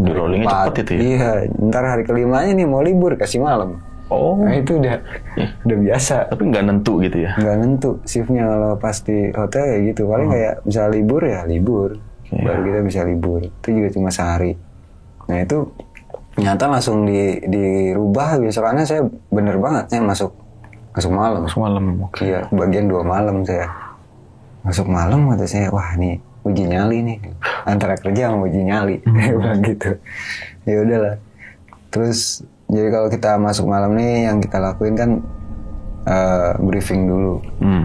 Di rollingnya cepat itu ya? Iya, ntar hari kelimanya nih mau libur kasih malam. Nah itu udah biasa. Tapi nggak nentu gitu ya? Nggak nentu shiftnya kalau pas di hotel ya gitu. Paling kayak bisa libur ya libur. Baru kita bisa libur. Itu juga cuma sehari. Nah itu ternyata langsung dirubah besokannya. Saya bener banget saya masuk malam. Iya, bagian 2 malam saya. Masuk malam kata saya, wah nih uji nyali nih. Antara kerja sama uji nyali. Bilang gitu. Ya udahlah. Terus jadi kalau kita masuk malam nih yang kita lakuin kan briefing dulu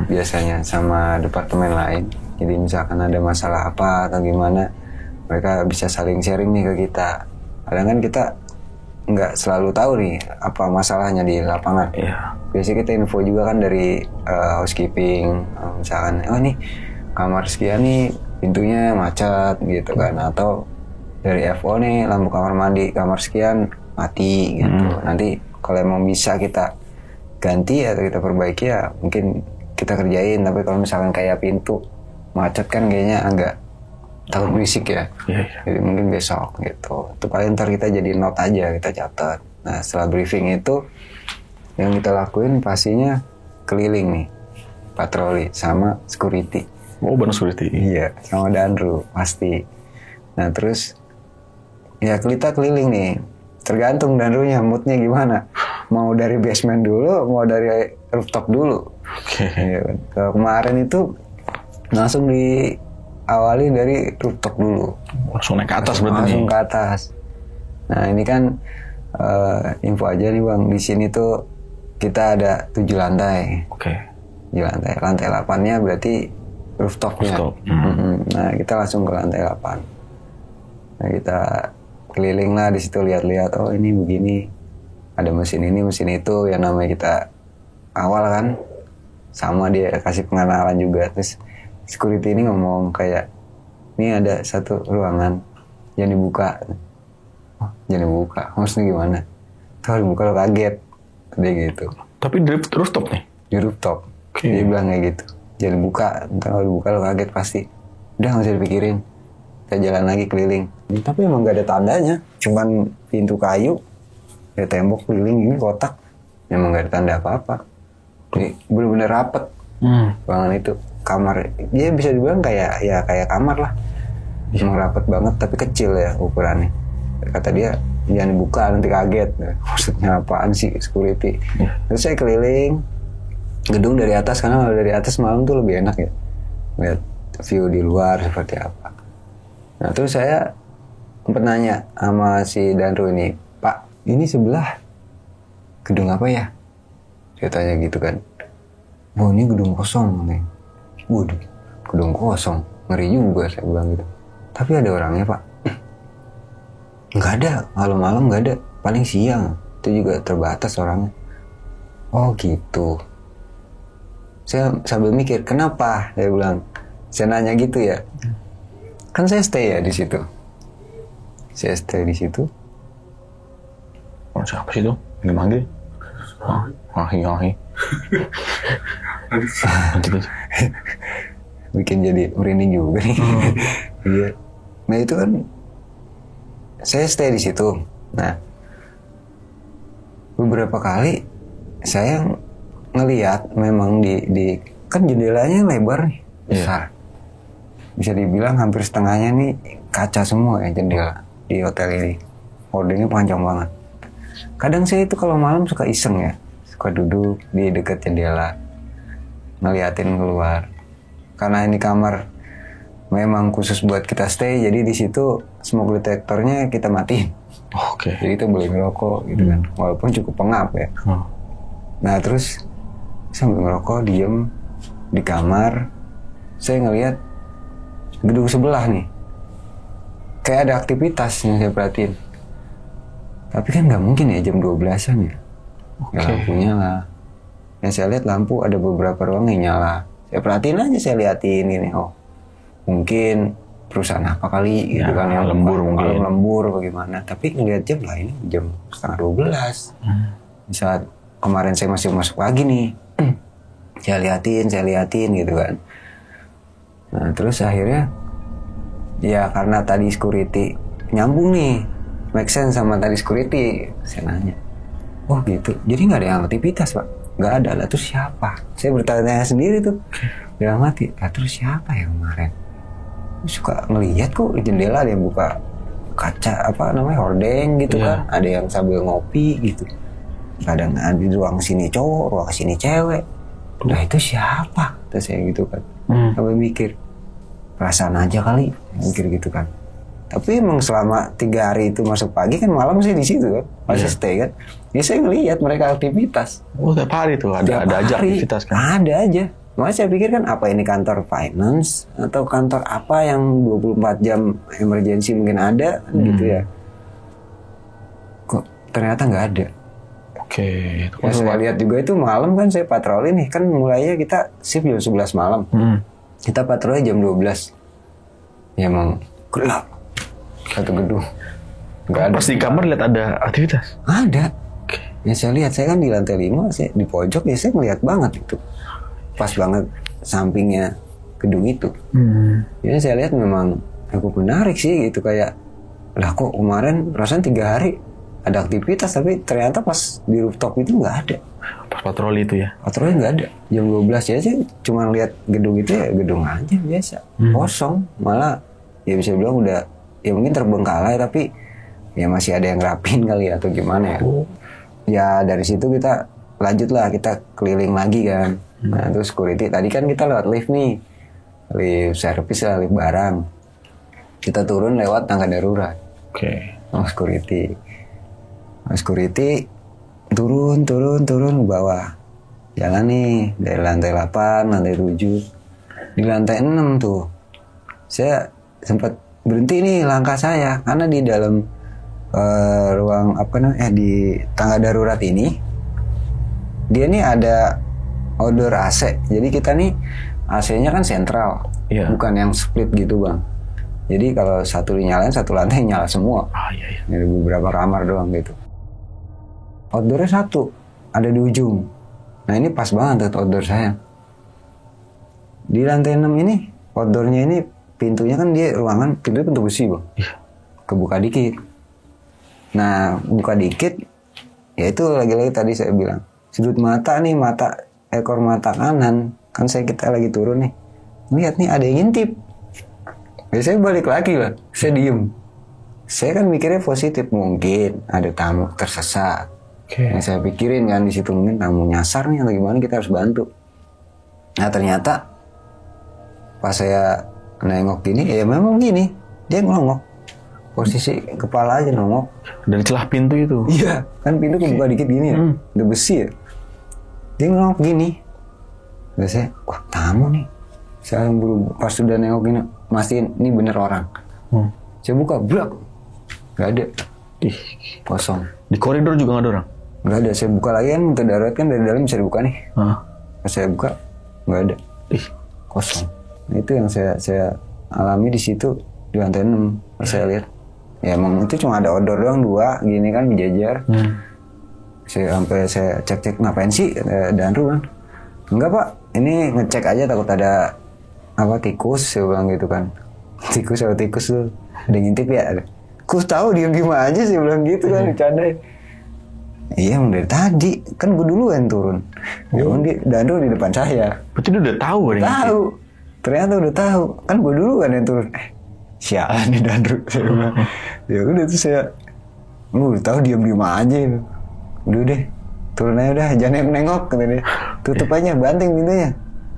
biasanya sama departemen lain. Jadi misalkan ada masalah apa atau gimana, mereka bisa saling sharing nih ke kita. Kadang kan kita nggak selalu tahu nih apa masalahnya di lapangan. Biasanya kita info juga kan dari housekeeping, misalkan nih kamar sekian nih pintunya macet gitu kan, atau dari FO nih lampu kamar mandi kamar sekian mati gitu. Nanti kalau emang bisa kita ganti atau kita perbaiki ya mungkin kita kerjain. Tapi kalau misalkan kayak pintu macet kan kayaknya agak takut berisik ya. Jadi mungkin besok gitu. Itu paling ntar kita jadi note aja, kita catat. Nah setelah briefing itu yang kita lakuin pastinya keliling nih, patroli sama security. Oh, bareng security. Iya, sama Danru pasti. Nah terus ya kita keliling nih, tergantung Danrunya moodnya gimana. Mau dari basement dulu, mau dari rooftop dulu. Oke. Iya kan. Kalau kemarin itu langsung diawali dari rooftop dulu. Langsung naik ke atas berarti nih. Langsung ke atas. Nah ini kan info aja nih Bang, di sini tuh kita ada 7 lantai. Oke. 7 lantai. Lantai 8-nya berarti rooftopnya. Rooftop. Nah kita langsung ke lantai 8. Nah kita keliling lah di situ lihat-lihat. Oh ini begini. Ada mesin ini, mesin itu. Yang namanya kita awal kan. Sama dia kasih pengenalan juga. Terus security ini ngomong kayak, ini ada satu ruangan yang dibuka. Oh, jangan dibuka. Maksudnya gimana? Kalau dibuka lo kaget. Dia gitu. Tapi di rooftop nih? Di rooftop. Okay. Dia bilang kayak gitu. Jangan dibuka. Ntar kalau dibuka lo kaget pasti. Udah gak usah dipikirin. Kita jalan lagi keliling. Tapi emang gak ada tandanya. Cuman pintu kayu. Ada tembok keliling ini kotak. Emang gak ada tanda apa-apa. Jadi bener-bener rapet. Ruangan itu. Kamar. Dia bisa dibilang kayak kamar lah. Emang rapet banget tapi kecil ya ukurannya. Kata dia jangan dibuka nanti kaget. Maksudnya apaan sih security. Terus saya keliling gedung dari atas, karena kalau dari atas malam tuh lebih enak ya lihat view di luar seperti apa. Nah terus saya sempat nanya sama si Danru ini, Pak ini sebelah gedung apa ya? Saya tanya gitu kan. Oh ini gedung kosong nih. Waduh, gedung kosong, ngeri juga saya bilang gitu. Tapi ada orangnya Pak? Nggak ada, malam-malam nggak ada, paling siang. Itu juga terbatas orangnya. Oh gitu. Saya sambil mikir, kenapa? Saya bilang, saya nanya gitu ya. Kan saya stay ya di situ. Saya stay di situ. Oh, siapa sih itu? Ini manggil? Ahi. Bikin jadi merinding juga nih. Iya. Nah itu kan saya stay di situ. Nah beberapa kali saya ngelihat memang di kan jendelanya lebar nih, besar. Bisa dibilang hampir setengahnya nih kaca semua ya jendela di hotel ini. Hordingnya panjang banget. Kadang saya itu kalau malam suka iseng ya, suka duduk di dekat jendela ngeliatin keluar. Karena ini kamar memang khusus buat kita stay, jadi di situ smoke detectornya kita matiin. Oke. Jadi itu boleh ngerokok gitu kan, walaupun cukup pengap ya. Nah terus sambil ngerokok diem di kamar, saya ngelihat gedung sebelah nih, kayak ada aktivitas yang saya perhatiin. Tapi kan nggak mungkin ya jam 12-an ya. Ya lampunya lah. Yang saya lihat lampu ada beberapa ruang yang nyala. Saya perhatiin aja, saya liatin ini. Oh, mungkin perusahaan apa kali gitu kan yang lembur mungkin. Lembur bagaimana. Tapi ngeliat jam lah ini jam 11:30. Di saat kemarin saya masih masuk pagi nih. Saya liatin gitu kan. Nah, terus akhirnya ya karena tadi security nyambung nih. Make sense sama tadi security. Saya nanya. Oh gitu. Jadi nggak ada yang aktivitas Pak? Nggak ada lah. Terus siapa? Saya bertanya sendiri tuh. Dalam hati. Lah terus siapa ya kemarin? Suka ngelihat kok jendela ada yang buka kaca apa namanya hordeng gitu kan. Ada yang sambil ngopi gitu. Kadang ada di ruang sini cowok, ruang sini cewek. Nah itu siapa? Terus saya gitu kan. Sampai mikir. Perasaan aja kali. Mikir gitu kan. Tapi emang selama 3 hari itu masuk pagi kan malam saya di situ kan, masih stay kan. Ya saya ngelihat mereka aktivitas. Oh tiap hari tuh ada aja aktivitas kan? Ada aja. Makanya saya pikir kan apa ini kantor finance atau kantor apa yang 24 jam emergency mungkin ada gitu ya. Kok ternyata nggak ada. Oke. Ya, saya lihat juga itu malam kan saya patroli nih kan mulainya kita shift jam 11 malam. Kita patroli jam 12. Ya emang gelap. Satu gedung nggak ada. Pas di kamar lihat ada aktivitas? Ada. Ya saya lihat, saya kan di lantai 5, saya di pojok ya saya ngeliat banget itu. Pas banget sampingnya gedung itu. Jadi saya lihat memang cukup menarik sih gitu, kayak lah kok kemarin perasaan 3 hari ada aktivitas tapi ternyata pas di rooftop itu nggak ada. Pas patroli itu ya? Patroli nggak ada. Jam 12 ya sih, cuma lihat gedung itu ya gedung aja biasa. Kosong. Malah ya bisa bilang udah, ya mungkin terbengkalai tapi ya masih ada yang rapin kali ya atau gimana ya. Ya dari situ kita lanjut lah, kita keliling lagi kan. Nah terus security, tadi kan kita lewat lift nih. Lift servis lah, lift barang. Kita turun lewat tangga darurat. Oke. Security. Security turun ke bawah. Jalan nih dari lantai 8, lantai 7. Di lantai 6 tuh. Saya sempat berhenti nih langkah saya karena di dalam ruang di tangga darurat ini dia nih ada outdoor AC. Jadi kita nih AC-nya kan sentral. Iya. Bukan yang split gitu, Bang. Jadi kalau satu dinyalain, satu lantai nyala semua. Iya. Ada beberapa kamar doang gitu. Outdoornya satu, ada di ujung. Nah ini pas banget tuh outdoor saya. Di lantai 6 ini, outdoornya ini pintunya kan dia ruangan, pintu besi, Bang. Iya. Kebuka dikit. Nah buka dikit, ya itu lagi-lagi tadi saya bilang. Sudut mata nih, ekor mata kanan. Kan kita lagi turun nih. Lihat nih ada yang ngintip. Ya saya balik lagi lah, saya diem. Saya kan mikirnya positif, mungkin ada tamu tersesat. Yang saya pikirin kan di situ mungkin tamu nyasar nih atau gimana, kita harus bantu. Nah ternyata pas saya nengok gini, ya memang gini, dia ngelongok, posisi kepala aja nongok. Dari celah pintu itu? Iya, kan pintu kebuka dikit gini ya, udah besi ya. Dia ngelongok gini. Terus saya, wah tamu nih. Saya buru pas sudah nengok gini, mastiin ini bener orang. Saya buka, blak, nggak ada. Kosong. Di koridor juga nggak ada orang? Nggak ada. Saya buka lagi kan, pintu darurat kan dari dalam bisa dibuka nih. Pas saya buka, nggak ada. Kosong. Nah, itu yang saya alami di situ di lantai 6. Pas saya lihat, ya emang itu cuma ada odor doang 2 gini kan berjajar. Sampai saya cek ngapain sih Danru kan? Enggak Pak, ini ngecek aja takut ada tikus, saya bilang gitu kan. Tikus tuh ada ngintip ya. Kus tahu diem aja sih bilang gitu kan, bercandain. Iya emang dari tadi kan gue duluan turun. Emang Danru di depan saya. Berarti dia udah tahu kan? Tahu. Ternyata udah tahu. Kan gue duluan yang turun. Sialan nih Danru. Saya bilang. Ya udah tuh saya. Lu udah tahu diem aja itu. Udah deh. Turun aja udah, jangan nengok kata dia. Tutup aja, banting pintunya.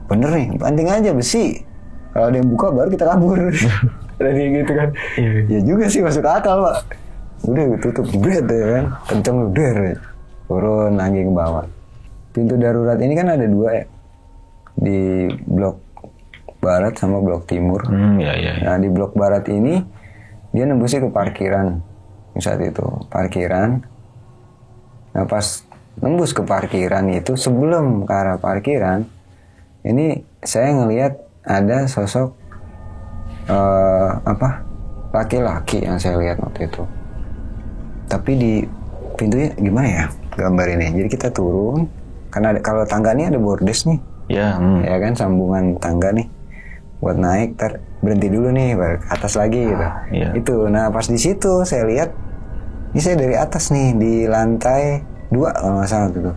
Bener nih, banting aja besi. Kalau ada yang buka baru kita kabur. Kayak gitu kan. Ya juga sih masuk akal Pak. Udah tutup bret ya kan, kenceng udah. Turun lagi ke bawah. Pintu darurat ini kan ada 2 ya. Di blok barat sama blok timur. Iya. Nah di blok barat ini dia nembusnya ke parkiran. Saat itu parkiran. Nah pas nembus ke parkiran itu, sebelum ke arah parkiran ini saya ngelihat ada sosok laki-laki yang saya lihat waktu itu. Tapi di pintunya gimana ya gambar ini. Jadi kita turun karena kalau tangga ini ada bordes nih. Ya kan, sambungan tangga nih buat naik, berhenti dulu nih baru ke atas lagi gitu. Itu nah pas di situ saya lihat ini, saya dari atas nih di lantai 2 kalau nggak salah gitu.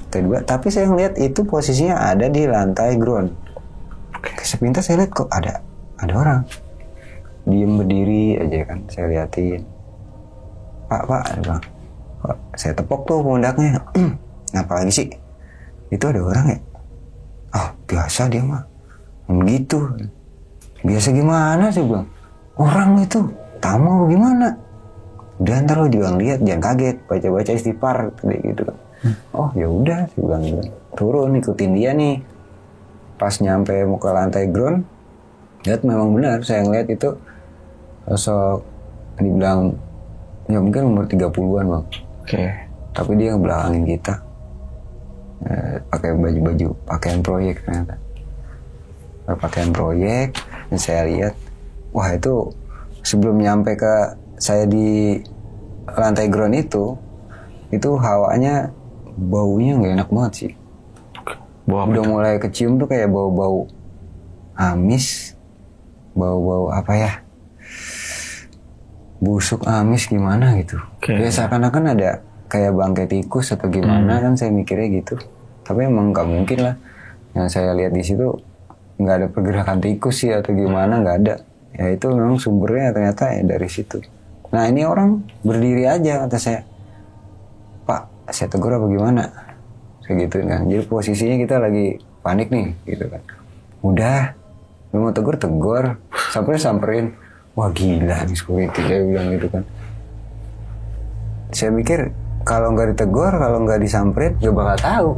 Lantai 2, tapi saya ngeliat itu posisinya ada di lantai ground. Sepintas saya lihat kok ada orang diem berdiri aja kan. Saya liatin, Pak ada bang. Saya tepok tuh pundaknya. Ngapa lagi sih? Itu ada orang ya? Oh biasa dia mah begitu. Biasa gimana sih bang? Orang itu tamu gimana? Udah ntar lo juga ngeliat, jangan kaget, baca istighfar gitu kan. Oh ya udah, saya bilang gitu. Turun ikutin dia nih. Pas nyampe mau ke lantai ground, lihat memang benar saya ngeliat itu sosok, dibilang ya mungkin umur 30-an bang. Tapi dia ngebelakangin kita. Pakai baju pakaian proyek ternyata. Pakaian proyek, dan saya lihat, wah itu sebelum nyampe ke saya di lantai ground itu hawanya baunya nggak enak banget sih. Udah mulai kecium tuh kayak bau-bau amis, bau-bau apa ya, busuk amis gimana gitu. Ya seakan-akan ada kayak bangkai tikus atau gimana kan saya mikirnya gitu. Tapi emang nggak mungkin lah. Yang saya lihat di situ nggak ada pergerakan tikus sih atau gimana, nggak ada. Ya itu memang sumbernya ternyata ya dari situ. Nah ini orang berdiri aja, kata saya. Pak, saya tegur apa gimana? Kayak gitu kan. Jadi posisinya kita lagi panik nih gitu kan. Udah, lu mau tegur, samperin. Wah gila nih security, saya bilang gitu kan. Saya mikir kalau nggak ditegur, kalau nggak disamperin, gak bakal tahu.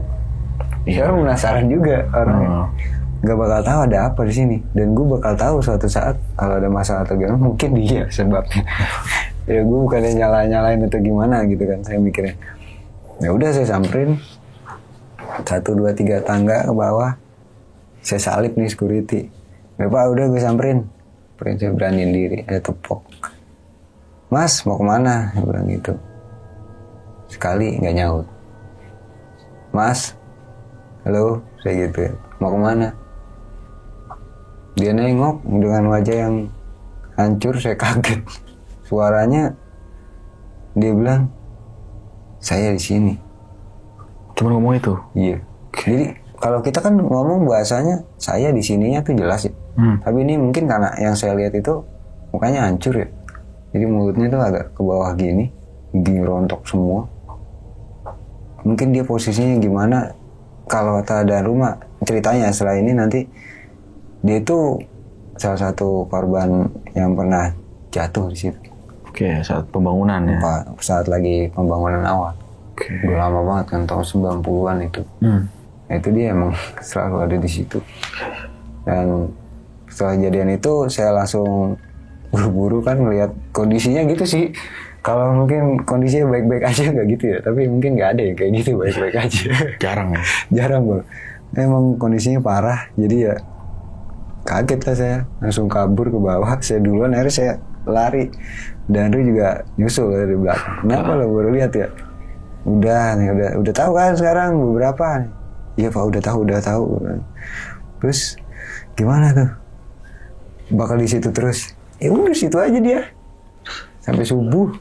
Saya orang penasaran juga orangnya. Gak bakal tahu ada apa di sini. Dan gue bakal tahu suatu saat kalau ada masalah atau gimana, mungkin dia sebabnya. Ya gue bukannya nyalain atau gimana gitu kan, saya mikirnya. Ya udah saya samperin 1, 2, 3 tangga ke bawah. Saya salip nih security. Ya Pak udah gue samperin. Saya beraniin diri, saya tepok. Mas mau kemana? Saya bilang gitu. Sekali nggak nyaut. Mas, halo, saya gitu ya. Mau kemana? Dia nengok dengan wajah yang hancur, saya kaget. Suaranya, dia bilang, saya di sini. Cuma ngomong itu? Iya. Jadi kalau kita kan ngomong bahasanya, saya di sininya tuh jelas ya. Tapi ini mungkin karena yang saya lihat itu mukanya hancur ya. Jadi mulutnya tuh agak ke bawah gini rontok semua. Mungkin dia posisinya gimana? Kalau kata ada rumah ceritanya setelah ini nanti dia itu salah satu korban yang pernah jatuh di situ. Oke, saat pembangunan ya. Saat lagi pembangunan awal. Udah lama banget kan, tahun 90-an itu. Nah, itu dia emang selalu ada di situ. Dan setelah kejadian itu saya langsung buru-buru kan melihat kondisinya gitu sih. Kalau mungkin kondisinya baik-baik aja nggak gitu ya, tapi mungkin nggak ada ya kayak gitu baik-baik aja. Jarang ya? Jarang bro. Emang kondisinya parah, jadi ya kaget lah saya, langsung kabur ke bawah. Saya duluan, akhirnya saya lari. Dan Ru juga nyusul dari belakang. Kenapa lo baru lihat ya? Udah tahu kan sekarang beberapa. Iya Pak, udah tahu. Terus gimana tuh? Bakal di situ terus? Ya udah situ aja dia sampai subuh.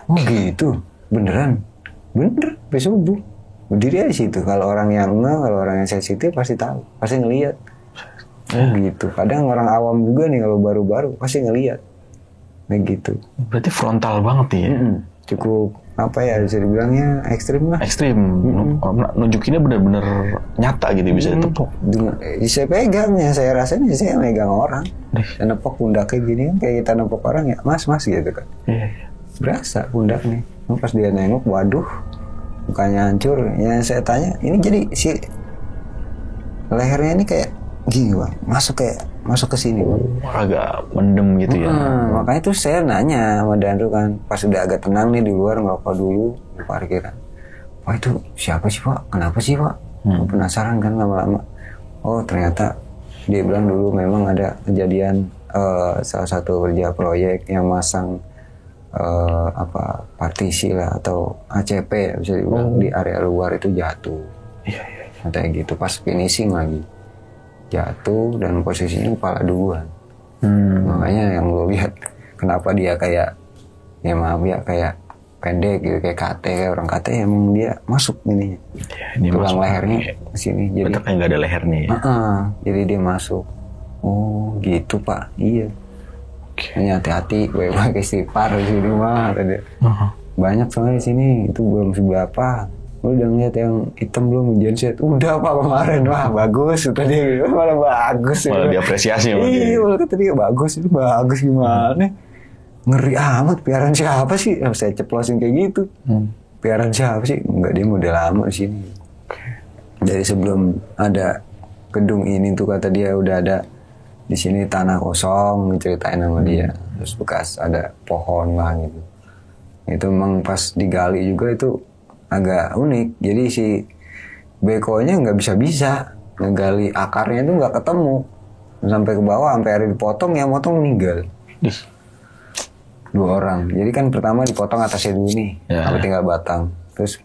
Oh gitu, beneran, bener sampai subuh. Berdiri aja di situ. Kalau orang yang kalau orang yang sensitif pasti tahu, pasti ngelihat. Oh gitu. Kadang orang awam juga nih kalau baru-baru pasti ngelihat. Kayak gitu. Berarti frontal banget ya? Cukup apa ya bisa dibilangnya ekstrim lah. Ekstrim. Nunjukinnya benar-benar nyata gitu, bisa ditepuk. Saya pegang ya, saya rasain ya saya megang orang. Saya nepok pundaknya gini kan kayak kita nepok orang ya, mas gitu kan. Berasa pundaknya. Pas dia nengok, waduh, mukanya hancur. Yang saya tanya, ini jadi si lehernya ini kayak gini Bang, masuk ke sini Bang. Agak mendem gitu ya. Makanya tuh saya nanya sama Danru kan, pas udah agak tenang nih di luar ngerokok dulu di parkiran. Wah itu siapa sih Pak? Kenapa sih Pak? Penasaran kan lama-lama. Oh ternyata dia bilang dulu memang ada kejadian salah satu kerja proyek yang masang partisi lah atau ACP ya, bisa dibilang di area luar itu jatuh. Iya. Kayak gitu pas finishing lagi. Jatuh dan posisinya kepala duluan. Makanya yang lo lihat kenapa dia kayak ya maaf ya kayak pendek gitu, kayak KT, kayak orang KT emang dia masuk ini tulang lehernya ke sini. Jadi kayak nggak ada lehernya ya? Jadi dia masuk. Oh gitu Pak, iya. Hanya hati-hati, baik-baik istighfar di sini mah tadi. Banyak soalnya di sini itu belum seberapa. Lu udah ngeliat yang hitam belum genset? Udah Pak kemarin, wah bagus tadi, malah bagus. Malah diapresiasi sama dia. Iya, malah tadi bagus gimana? Ngeri amat, piaran siapa sih? Saya ceplosin kayak gitu. Piaran siapa sih? Enggak, dia udah lama di sini. Dari sebelum ada gedung ini tuh kata dia udah ada di sini tanah kosong, ceritain sama dia. Terus bekas ada pohon lah gitu. Itu memang pas digali juga itu agak unik. Jadi si bekonya nggak bisa ngegali akarnya itu nggak ketemu sampai ke bawah, sampai akhirnya dipotong, yang motong meninggal. 2 orang. Jadi kan pertama dipotong atasnya dulu nih, sampai tinggal batang. Terus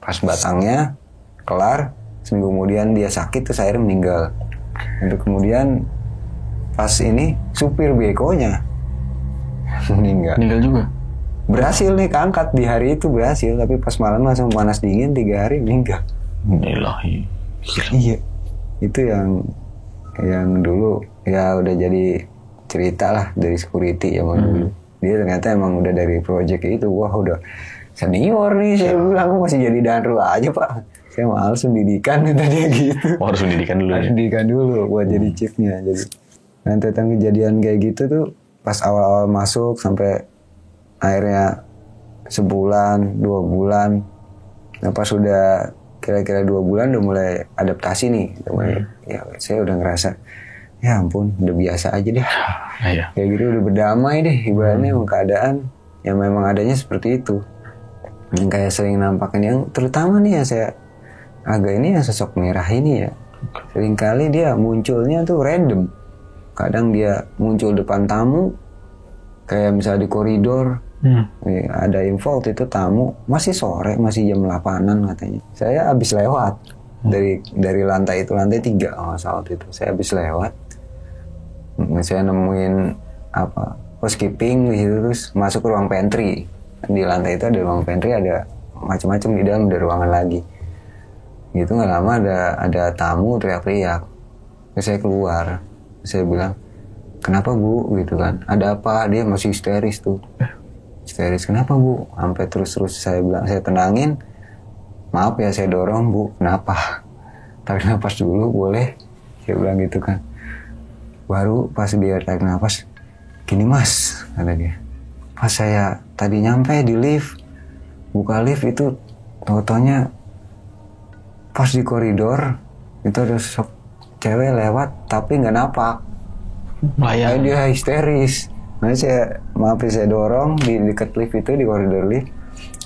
pas batangnya kelar, seminggu kemudian dia sakit terus akhirnya meninggal. Untuk kemudian pas ini supir bekonya meninggal juga. berhasil nih keangkat di hari itu berhasil, tapi pas malam langsung panas dingin 3 hari meninggal. Ilahi. Iya, itu yang dulu ya udah jadi cerita lah dari security yang dulu. Dia ternyata emang udah dari project itu. Wah udah senior nih, saya bilang masih jadi danru aja pak. Saya males pendidikan kata dia gitu. Harus pendidikan dulu. Harus pendidikan dulu buat jadi chiefnya. Jadi nanti tentang kejadian kayak gitu tuh pas awal-awal masuk sampai akhirnya sebulan 2 bulan. Nah pas udah kira-kira 2 bulan udah mulai adaptasi nih, udah mulai, ya saya udah ngerasa ya ampun udah biasa aja deh, kayak gitu udah berdamai deh ibaratnya sama keadaan yang memang adanya seperti itu. Yang kayak sering nampakin yang terutama nih ya saya agak ini ya sosok merah ini ya, seringkali dia munculnya tuh random. Kadang dia muncul depan tamu kayak misalnya di koridor. Ada info waktu itu tamu masih sore, masih jam 8-an katanya. Saya habis lewat dari lantai itu, lantai 3 saat itu. Saya habis lewat. Saya nemuin housekeeping di situ, terus masuk ke ruang pantry. Di lantai itu ada ruang pantry, ada macam-macam di dalam, ada ruangan lagi. Gitu nggak lama ada tamu teriak-teriak. Terus saya keluar. Saya bilang, "Kenapa Bu?" gitu kan. "Ada apa?" Dia masih histeris tuh. Histeris, "Kenapa Bu?" Sampai terus saya bilang, saya tenangin. "Maaf ya saya dorong Bu." "Kenapa?" "Tarik nafas dulu boleh?" Saya bilang gitu kan. Baru pas dia tarik nafas, "Gini Mas," kata dia. Pas saya tadi nyampe di lift, buka lift itu tau-taunya pas di koridor itu ada sosok cewek lewat tapi nggak napak. Dia histeris. Nah maaf saya dorong di dekat lift itu, di koridor lift.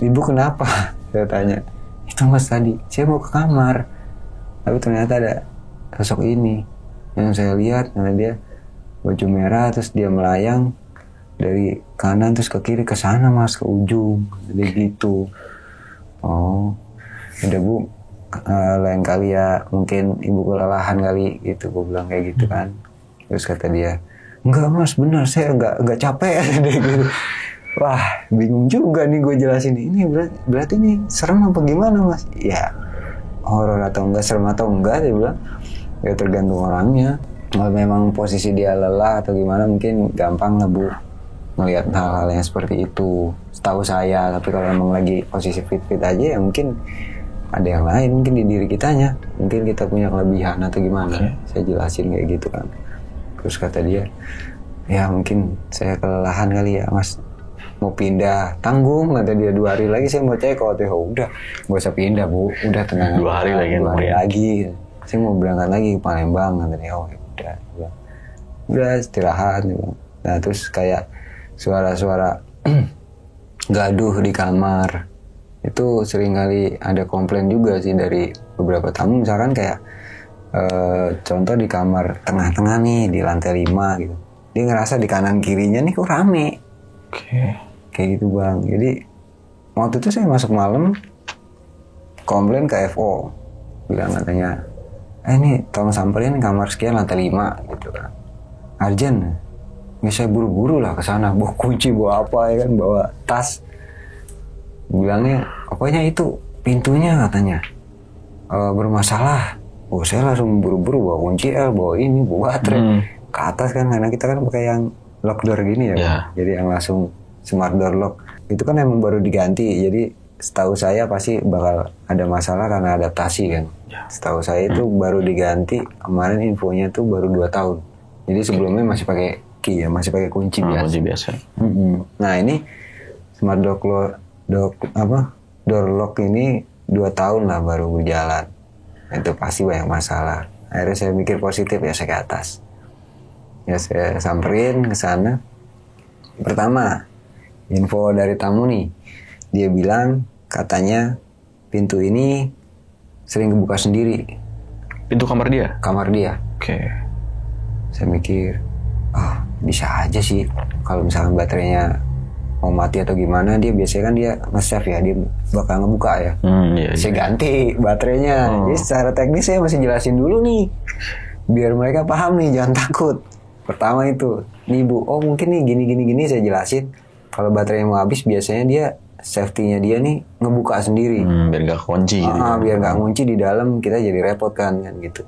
"Ibu kenapa?" Saya tanya. "Itu Mas tadi, saya mau ke kamar. Tapi ternyata ada sosok ini. Yang saya lihat, karena dia baju merah, terus dia melayang dari kanan terus ke kiri, ke sana Mas, ke ujung." Jadi gitu. "Oh, udah Bu, lain kali ya, mungkin Ibu kelelahan kali," gitu. Gue bilang kayak gitu kan. Terus kata dia, "Enggak Mas, benar saya enggak capek." Gitu. Wah, bingung juga nih gue jelasin. Ini berarti ini serem apa gimana Mas? Ya, horor atau enggak, serem atau enggak, dia bilang. Ya tergantung orangnya. Kalau memang posisi dia lelah atau gimana, mungkin gampang lah Bu melihat hal-hal yang seperti itu. Setahu saya, tapi kalau memang lagi posisi fit-fit aja ya mungkin ada yang lain, mungkin di diri kitanya. Mungkin kita punya kelebihan atau gimana. Saya jelasin kayak gitu kan. Terus kata dia, "Ya mungkin saya kelelahan kali ya Mas, mau pindah." "Tanggung," kata dia, 2 hari lagi saya mau cek out." "Ya udah, gak usah pindah Bu, udah tenang." 2 hari lagi. 2 hari lagi. "Saya mau berangkat lagi ke Palembang," kata dia. "Oh ya udah istirahat." Nah terus kayak suara-suara gaduh di kamar. Itu sering kali ada komplain juga sih dari beberapa tamu. Misalkan kayak contoh di kamar tengah-tengah nih di lantai 5 gitu, dia ngerasa di kanan kirinya nih kok rame. Kayak gitu Bang. Jadi waktu itu saya masuk malam komplain ke FO, bilang katanya, "Ini tolong samperin kamar sekian lantai 5 gitu kan, urgent." Ya saya buru-buru lah ke sana, bawa kunci, bawa apa ya kan, bawa tas. Bilangnya pokoknya itu pintunya katanya bermasalah. Oh saya langsung buru-buru bawa kunci, bawa ini, bawa baterai ke atas kan, karena kita kan pakai yang lock door gini ya. Jadi yang langsung smart door lock itu kan emang baru diganti. Jadi setahu saya pasti bakal ada masalah karena adaptasi kan. Setahu saya itu baru diganti kemarin, infonya tuh baru 2 tahun. Jadi sebelumnya masih pakai key ya, masih pakai kunci biasa. Kunci biasa. Nah ini smart door lock ini 2 tahun lah baru berjalan. Itu pasti banyak masalah. Akhirnya saya mikir positif, ya saya ke atas. Ya saya samperin ke sana. Pertama, info dari tamu nih. Dia bilang katanya pintu ini sering kebuka sendiri. Pintu kamar dia? Kamar dia. Saya mikir, bisa aja sih. Kalau misalkan baterainya mau mati atau gimana, dia biasanya kan dia nge-save ya, dia bakal ngebuka ya. Saya ganti baterainya. Jadi secara teknis saya masih jelasin dulu nih, biar mereka paham nih, jangan takut. Pertama itu, nih Bu, mungkin nih gini saya jelasin. Kalau baterainya mau habis biasanya dia safety-nya dia nih ngebuka sendiri. Biar gak kunci gitu. Biar gak ngunci di dalam, kita jadi repot kan gitu.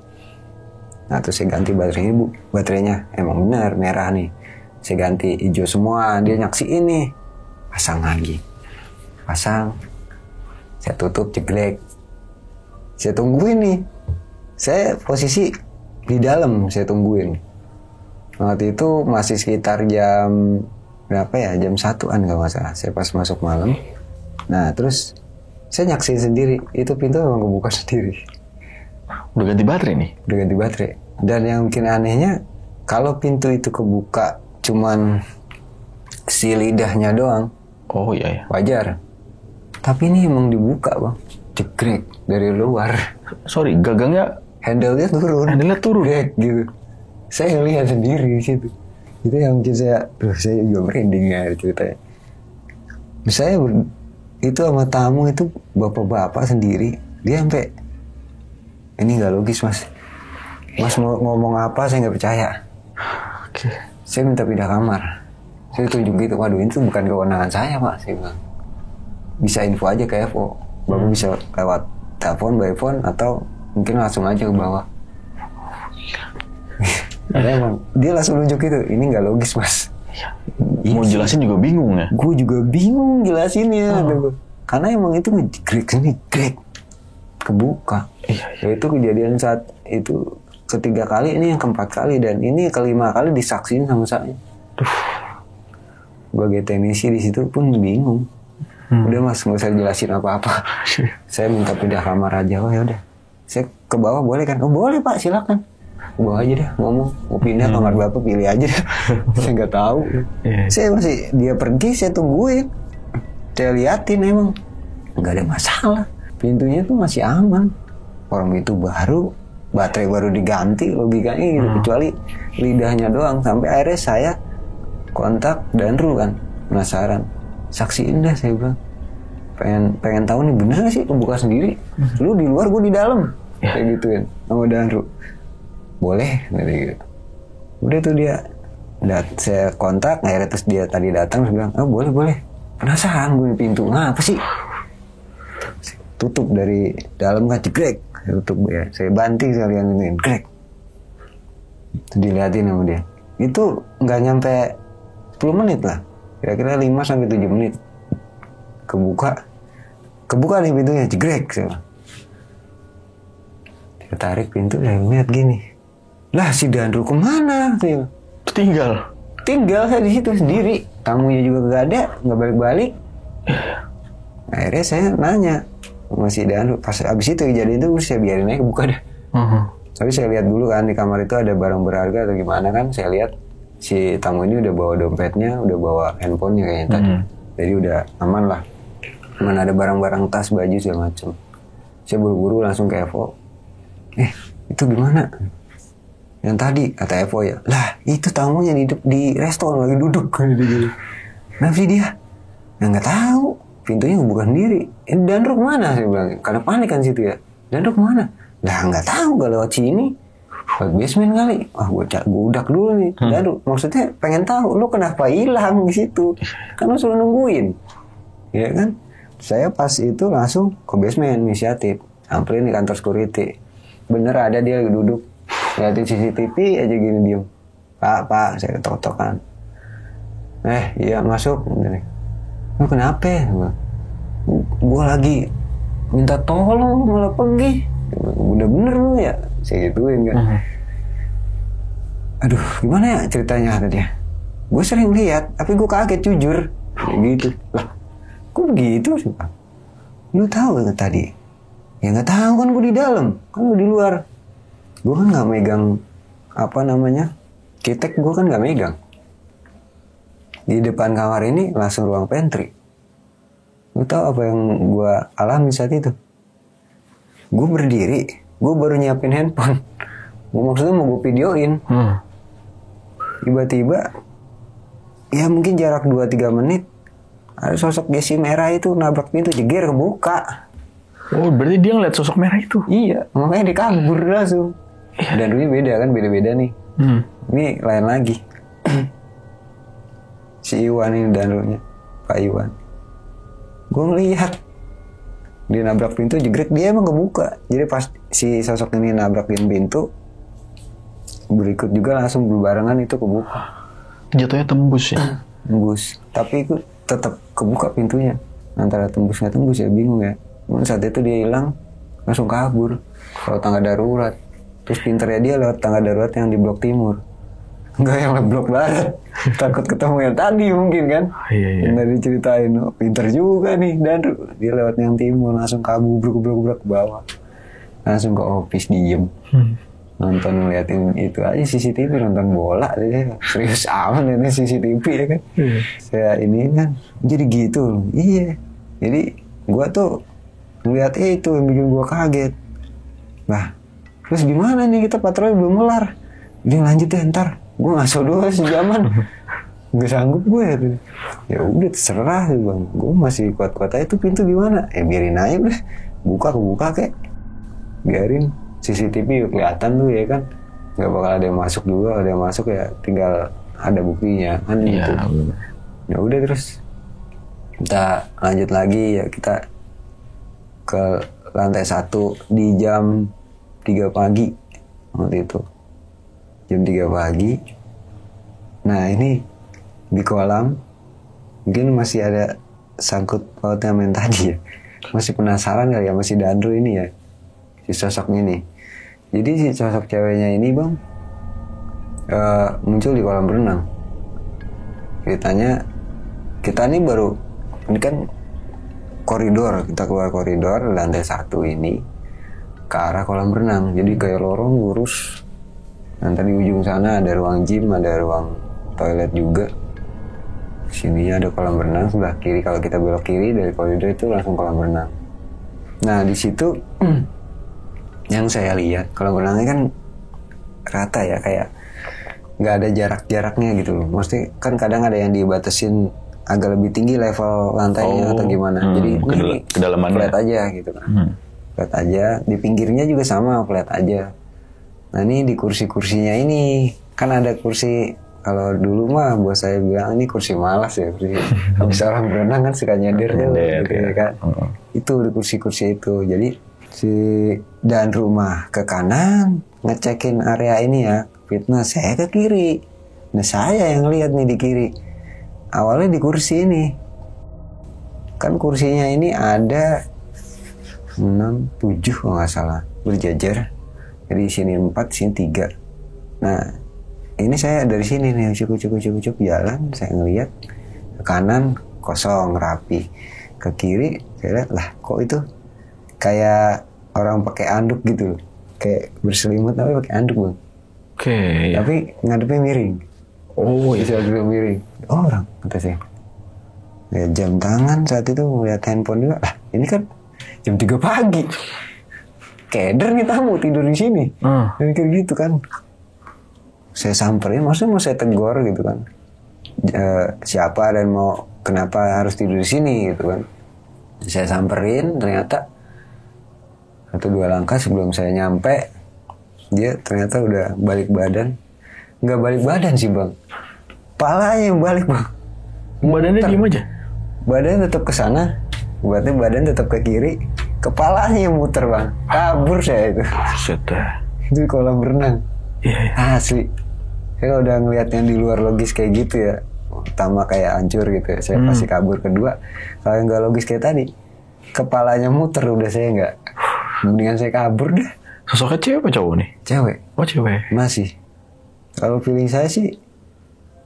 Nah terus saya ganti baterainya, Bu. Baterainya emang benar merah nih. Saya ganti hijau semua, dia nyaksiin nih. Pasang lagi. Pasang. Saya tutup, jeglek. Saya tungguin nih. Saya posisi di dalam, saya tungguin. Waktu itu masih sekitar jam berapa ya? Jam 1-an kalau nggak salah. Saya pas masuk malam. Nah terus saya nyaksiin sendiri. Itu pintu memang kebuka sendiri. Udah ganti baterai nih? Udah ganti baterai. Dan yang bikin anehnya, kalau pintu itu kebuka cuman si lidahnya doang. Oh iya ya. Wajar. Tapi ini emang dibuka bang. Jegrek dari luar. Sorry, gagangnya Handle-nya turun. Handle-nya turun? Grek gitu. Saya lihat sendiri di situ. Itu yang bikin saya juga merinding ya ceritanya. Saya itu sama tamu itu bapak-bapak sendiri. Dia sampai, ini nggak logis mas. Mas mau ngomong apa saya nggak percaya. Oke. Saya minta pindah kamar. Saya tunjuk gitu. Waduh ini tuh bukan kewenangan saya pak. Saya bilang, bisa info aja ke FO. Bapak bisa lewat telepon, by phone atau mungkin langsung aja ke bawah. Karena emang dia langsung nunjuk itu. Ini nggak logis mas. Mau jelasin juga bingung ya. Gue juga bingung jelasinnya. Karena emang itu ngegrek kebuka. Ya itu kejadian saat itu ketiga kali, ini yang keempat kali, dan ini kelima kali disaksiin sama saya. Sebagai teknisi di situ pun bingung. Udah mas nggak usah jelasin apa-apa. Saya minta pindah kamar aja. Oh ya udah. Saya ke bawah boleh kan? Oh boleh pak, silakan. Ke bawah aja deh ngomong. Mau pindah kamar bapak pilih aja deh. Saya nggak tahu. Saya masih, dia pergi saya tungguin. Saya liatin emang nggak ada masalah. Pintunya tuh masih aman. Orang itu baru, baterai baru diganti, logikanya gitu. Kecuali lidahnya doang. Sampai akhirnya saya kontak Danru kan, penasaran. Saksiin dah saya bilang. Pengen tahu nih bener gak sih kebuka sendiri. Lu di luar gue di dalam. Kayak gituin sama Danru. Boleh gitu. Udah tuh dia saya kontak, akhirnya terus dia tadi datang terus bilang, oh boleh. Penasaran gue pintu ngapa sih? Tutup dari dalam kan jegrek. Saya tutup ya. Saya banting sekalian ini jegrek. Dilihatin sama dia. Itu nggak nyampe 10 menit lah. Kira-kira 5-7 menit. Kebuka nih pintunya, jegrek. Saya tarik pintu, saya lihat gini. Lah si Danru kemana? Saya tinggal saya di situ sendiri. Tamunya juga gak ada, nggak balik-balik. Akhirnya saya nanya sama si Danru. Pas abis itu kejadian itu saya biarin aja kebuka deh. Tapi saya lihat dulu kan di kamar itu ada barang berharga atau gimana kan. Saya lihat si tamu ini udah bawa dompetnya, udah bawa handphonenya kayaknya tadi. Jadi udah aman lah. Cuman ada barang-barang tas, baju segala macam. Saya buru-buru langsung ke Evo. Itu gimana? Yang tadi kata Evo ya. Lah itu tamunya di restoran lagi duduk. Kenapa sih dia? Nggak tahu. Pintunya ngebuka sendiri. Ini Danru kemana? Saya bilang. Karena panik kan situ ya. Danru kemana? Lah nggak tahu. Gak lewat sini. Lewat basement kali. Gue udak dulu nih. Danru. Maksudnya pengen tahu. Lu kenapa hilang di situ? Kan lu suruh nungguin. Ya kan? Saya pas itu langsung ke basement inisiatif. Samperin di kantor security. Bener ada dia lagi duduk. Liatin CCTV aja gini diem. Pak, saya ketok-ketokan. Iya masuk. Lu kenapa? Gue lagi minta tolong, malah pergi. Udah bener lu ya? Saya gituin kan. Aduh, gimana ya ceritanya tadi ya? Gue sering lihat, tapi gue kaget jujur. Kayak gitu. Lah, kok begitu sih Pak? Lu tahu gak tadi? Ya nggak tahu kan gue di dalam, kan gue di luar. Gue kan nggak megang kitek gue kan nggak megang. Di depan kamar ini langsung ruang pantry. Lu tahu apa yang gue alami saat itu? Gue berdiri, gue baru nyiapin handphone. Gue maksudnya mau gue videoin. Tiba-tiba, ya mungkin jarak 2-3 menit, ada sosok Jesse merah itu nabrak pintu, jeger kebuka. Oh berarti dia ngeliat sosok merah itu? Iya, makanya dia kabur langsung. Dan ini beda kan, beda-beda nih. Ini lain lagi. Si Iwan ini Danrunya. kayuan. Gue ngelihat dia nabrak pintu, jegrek, dia emang kebuka. Jadi pas si sosok ini nabrakin pintu, berikut juga langsung berbarengan itu kebuka. Jatuhnya tembus ya? Tembus, tapi itu tetap kebuka pintunya. Antara tembus nggak tembus ya, bingung ya. Saat itu dia hilang, langsung kabur lewat tangga darurat. Terus pinternya dia lewat tangga darurat yang di blok timur, nggak yang blok barat. Takut ketemu yang tadi mungkin kan. Iya. Yang tadi ceritain, oh, pinter juga nih. Dan dia lewat yang timur, langsung kabur ke bawah, langsung ke office diem. Nonton ngeliatin itu aja CCTV, nonton bola deh. Serius amat ini CCTV ya kan. Saya ini kan jadi gitu. Iya. Jadi gua tuh ngeliat itu yang bikin gua kaget. Nah, terus gimana nih, kita patroli belum kelar. Dia lanjut deh ntar. Gua ngaso dulu sejaman. Gak sanggup gue ya. Ya udah terserah tuh bang. Gue masih kuat-kuat aja tuh pintu gimana. Biarin aja udah. Buka kek. Biarin. CCTV kelihatan tuh ya kan, nggak bakal ada yang masuk juga. Ada yang masuk ya tinggal ada buktinya kan gitu. Ya udah terus kita lanjut lagi ya, kita ke lantai 1 di jam 3 pagi waktu itu. Jam 3 pagi. Nah ini di kolam mungkin masih ada sangkut pautnya main tadi ya. Masih penasaran kali ya, masih Dandro ini ya, si sosoknya nih. Jadi si sosok ceweknya ini bang muncul di kolam renang. Ceritanya kita nih baru, ini kan koridor, kita keluar koridor lantai 1 ini ke arah kolam renang. Jadi kayak lorong lurus. Nanti di ujung sana ada ruang gym, ada ruang toilet juga. Sini ada kolam renang sebelah kiri. Kalau kita belok kiri dari koridor itu langsung kolam renang. Nah di situ yang saya lihat kolam renangnya kan rata ya, kayak nggak ada jarak-jaraknya gitu loh. Maksudnya kan kadang ada yang dibatasin agak lebih tinggi level lantainya atau gimana. Jadi kedalamannya flat aja gitu kan. Flat aja. Di pinggirnya juga sama, flat aja. Nah ini di kursi-kursinya ini kan ada kursi. Kalau dulu mah buat saya bilang ini kursi malas ya, kursi habis orang berenang kan suka nyender tuh gitu ya kan. Itu di kursi-kursi itu. Jadi si dan rumah ke kanan ngecekin area ini ya, fitness. Saya ke kiri. Nah saya yang lihat nih di kiri. Awalnya di kursi ini. Kan kursinya ini ada 6, 7 kalau nggak salah berjajar. Jadi sini 4, sini 3. Nah ini saya dari sini nih cukup jalan, saya ngelihat ke kanan kosong rapi, ke kiri saya lihat lah kok itu kayak orang pakai anduk gitu, kayak berselimut tapi pakai anduk bang. Oke. Tapi ngadepnya miring. Oh iya. Bisa miring. Oh, orang kata saya. Ya, jam tangan saat itu ngeliat handphone juga. Lah ini kan jam 3 pagi. Keder nih tamu tidur di sini. Dan kayak gitu kan. Saya samperin, maksudnya mau saya tegur gitu kan. Siapa dan mau kenapa harus tidur di sini gitu kan. Saya samperin, ternyata 1-2 langkah sebelum saya nyampe, dia ternyata udah balik badan. Nggak balik badan sih bang, palanya yang balik bang. Badannya diem aja? Badannya tetap ke sana, badan tetap ke kiri, kepalanya yang muter bang. Kabur saya itu. Itu di kolam renang. Asli. Saya udah ngeliat yang di luar logis kayak gitu ya, pertama kayak hancur gitu ya, saya pasti kabur. Kedua, kalau yang nggak logis kayak tadi, kepalanya muter, udah saya nggak, mendingan saya kabur deh. Sosoknya cewek apa cowok nih? Cewek. Oh cewek. Masih. Kalau feeling saya sih,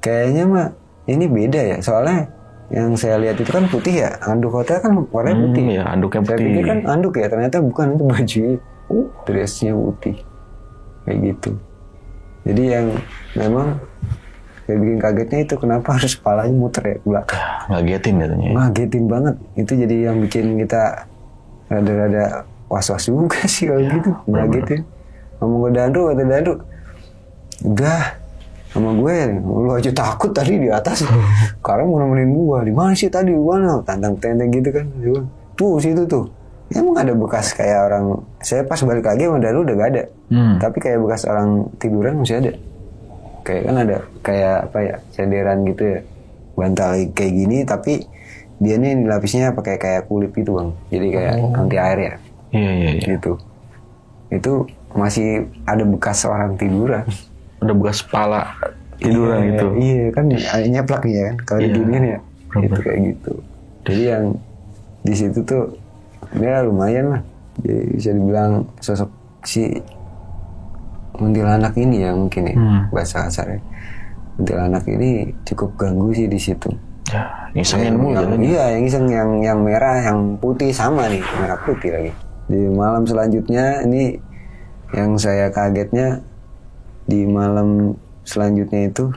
kayaknya mah ini beda ya, soalnya yang saya lihat itu kan putih ya, anduk hotel kan warnanya putih. Iya, anduknya putih. Saya pikir kan anduk ya, ternyata bukan, itu bajunya, dressnya putih, kayak gitu. Jadi yang memang kayak bikin kagetnya itu kenapa harus kepalanya muter ya ke belakang. Ngagetin katanya. Ngagetin banget. Itu jadi yang bikin kita rada-rada was-was juga sih kalau gitu. Ngagetin. Ngomong ke Dandro, kata Dandro, udah sama gue, lu aja takut tadi di atas. Sekarang mau nemenin gue. Di mana sih tadi? Mana? Tantang-tenteng gitu kan. Tuh situ tuh. Emang ada bekas kayak orang, saya pas balik lagi sama Daru udah gak ada. Tapi kayak bekas orang tiduran masih ada. Kayak kan ada kayak apa ya, senderan gitu ya, bantal kayak gini tapi dia nih dilapisnya pakai kayak kulit gitu bang, jadi kayak anti air ya. Iya. Gitu. Itu masih ada bekas orang tiduran. Ada bekas kepala tiduran gitu. Iya kan nyeplak nih ya kan kalau di dunia ya. Itu kayak gitu. Jadi yang di situ tuh dia lumayan lah. Jadi bisa dibilang sosok si kuntilanak ini ya mungkin ya bahasa kasarnya. Kuntilanak ini cukup ganggu sih di situ. Ya, ngisengin mulu jalan. Iya, yang iseng yang merah, yang putih sama nih, merah putih lagi. Di malam selanjutnya ini yang saya kagetnya di malam selanjutnya itu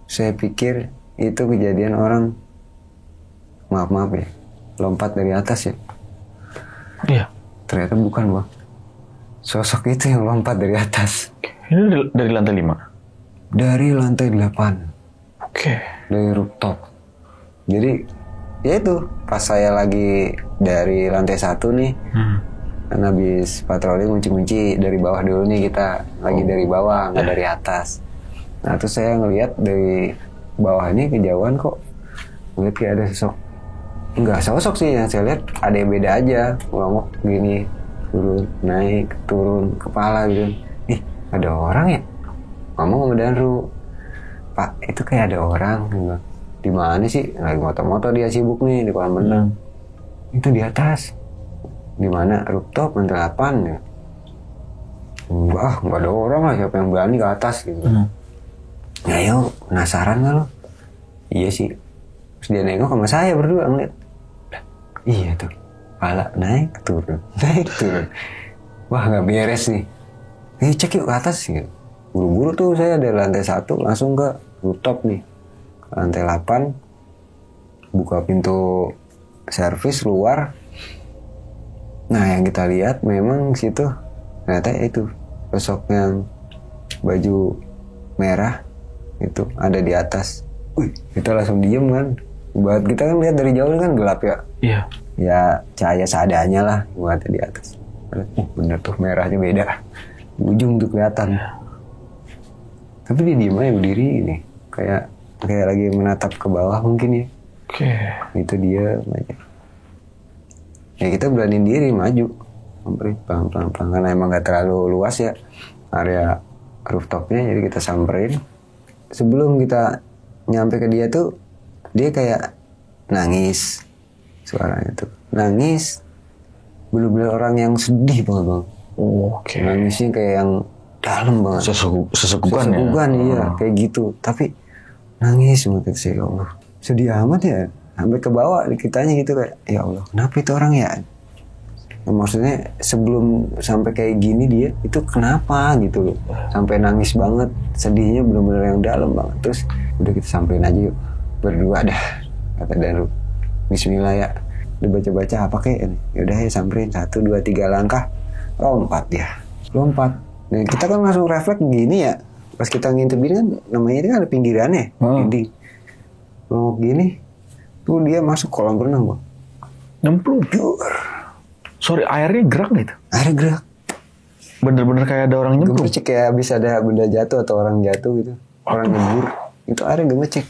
saya pikir itu kejadian orang maaf ya lompat dari atas ya. Iya. Ternyata bukan bang. Sosok itu yang lompat dari atas. Ini dari lantai 5? Dari lantai 8. Oke. Dari rooftop. Jadi ya itu pas saya lagi dari lantai 1 nih. Kan habis patroli kunci-kunci dari bawah dulu nih, kita lagi dari bawah nggak dari atas. Nah terus saya ngelihat dari bawah ini kejauhan kok ngeliat kayak ada sosok. Enggak sosok sih yang saya lihat, ada yang beda aja, ngomong gini turun naik turun kepala gitu. Ih ada orang ya, ngomong sama Danru, Pak itu kayak ada orang. Di mana sih? Lagi moto-moto dia sibuk nih di kolam renang. Itu di atas. Di mana? Rooftop lantai 8 ya. Enggak ada orang lah, siapa yang berani ke atas gitu. Ya yuk penasaran gak lo? Iya sih. Terus dia nengok sama saya berdua ngeliat. Iya tuh, pala naik turun. Wah nggak beres nih. Cek yuk ke atas gitu. Buru-buru tuh saya dari lantai 1 langsung ke rooftop nih. Lantai 8, buka pintu servis luar. Nah yang kita lihat memang situ ternyata itu sosok yang baju merah itu ada di atas. Kita langsung diem kan. Buat kita kan lihat dari jauh kan gelap ya. Iya. Ya cahaya seadanya lah buat di atas. Bener tuh merahnya beda. Di ujung tuh kelihatan. Tapi dia diem aja berdiri ini. Kayak lagi menatap ke bawah mungkin ya. Oke. Itu dia aja. Ya kita beraniin diri maju. Samperin pelan-pelan karena emang gak terlalu luas ya area rooftopnya, jadi kita samperin. Sebelum kita nyampe ke dia tuh dia kayak nangis, suaranya tuh nangis, bener-bener orang yang sedih banget bang. Oke. Nangisnya kayak yang dalam banget. Sesegukan ya. Iya kayak gitu. Tapi nangis banget sih, ya Allah. Sedih amat ya. Sampai ke bawah kitanya gitu kayak, ya Allah kenapa itu orang ya? Nah, maksudnya sebelum sampai kayak gini dia itu kenapa gitu loh. Sampai nangis banget, sedihnya bener-bener yang dalam banget. Terus udah kita samperin aja yuk. Berdua dah, kata Danru. Bismillah ya. Udah baca-baca apa kayak ini. Yaudah ya samperin 1, 2, 3 langkah. Lompat ya. Lompat. Nah kita kan langsung refleks gini ya. Pas kita ngintip gini kan namanya itu kan ada pinggirannya. Dinding. Lompat gini. Tuh dia masuk kolam renang bang. Nyemplung. Sorry, airnya gerak gak itu? Airnya gerak. Bener-bener kayak ada orang nyemplung. Gemercek kayak bisa ada benda jatuh atau orang jatuh gitu. Orang nyebur. Itu airnya gemercek.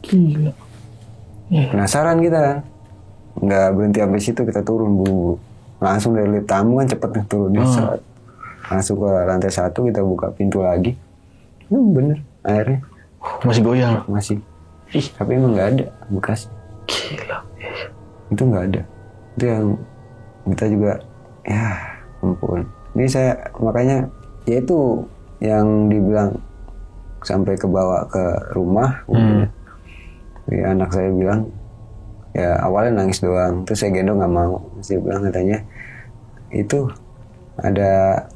Gila. Penasaran kita kan. Nggak berhenti sampai situ, kita turun buru-buru. Langsung dari lift tamu kan cepet nih turun. Langsung ke lantai 1 kita buka pintu lagi. Bener airnya. Masih goyang? Masih. Tapi emang nggak ada bekas. Gila. Itu nggak ada. Itu yang kita juga ya ampun. Ini saya makanya ya itu yang dibilang sampai ke bawah ke rumah. Ya, anak saya bilang ya awalnya nangis doang, terus saya gendong nggak mau. Saya bilang katanya itu ada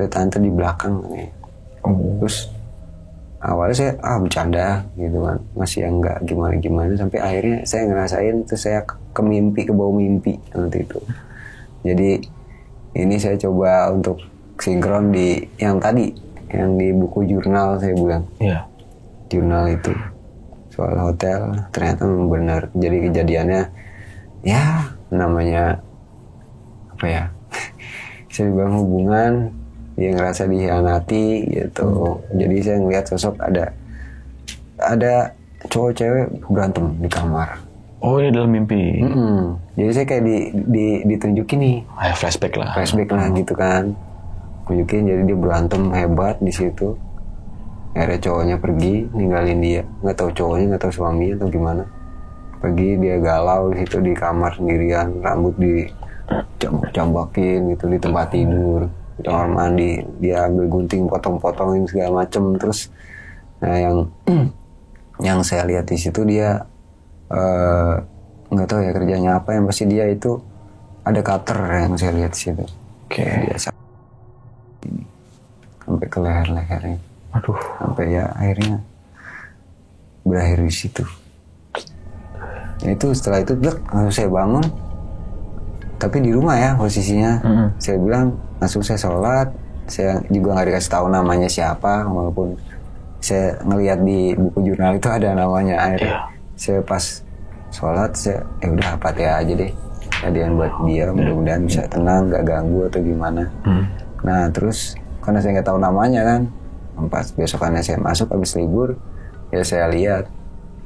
tante di belakang nih. Terus awalnya saya bercanda gitu kan, masih yang nggak gimana sampai akhirnya saya ngerasain, terus saya ke bawah mimpi nanti itu. Jadi ini saya coba untuk sinkron di yang tadi yang di buku jurnal saya bilang. Iya. Jurnal itu soal hotel ternyata memang benar. Jadi kejadiannya ya namanya apa ya? Saya bilang hubungan, dia ngerasa dihianati gitu. Jadi saya ngelihat sosok ada cowok cewek berantem di kamar. Oh, ini dalam mimpi. Jadi saya kayak ditunjukin nih. Flashback lah gitu kan. Tunjukin jadi dia berantem hebat di situ. Akhirnya cowoknya pergi ninggalin dia. Nggak tahu cowoknya, nggak tahu suaminya atau gimana. Pergi dia galau di situ di kamar sendirian, rambut dijambak-jambakin gitu di tempat tidur, di kamar mandi. Dia ambil gunting potong-potongin segala macem. Terus nah yang saya lihat di situ dia nggak tahu ya kerjanya apa, yang pasti dia itu ada cutter yang saya lihat di situ. Biasa ini sampai ke leher-lehernya. Aduh. Sampai ya akhirnya berakhir di situ. Nah, itu setelah itu saya bangun, tapi di rumah ya posisinya. Saya bilang langsung saya sholat. Saya juga nggak dikasih tahu namanya siapa, walaupun saya ngelihat di buku jurnal itu ada namanya. Akhirnya saya pas sholat saya udah Fatihah aja deh, jadian buat dia, mudah-mudahan bisa tenang, gak ganggu atau gimana. Nah terus karena saya nggak tahu namanya kan, pas besokannya saya masuk habis libur ya saya lihat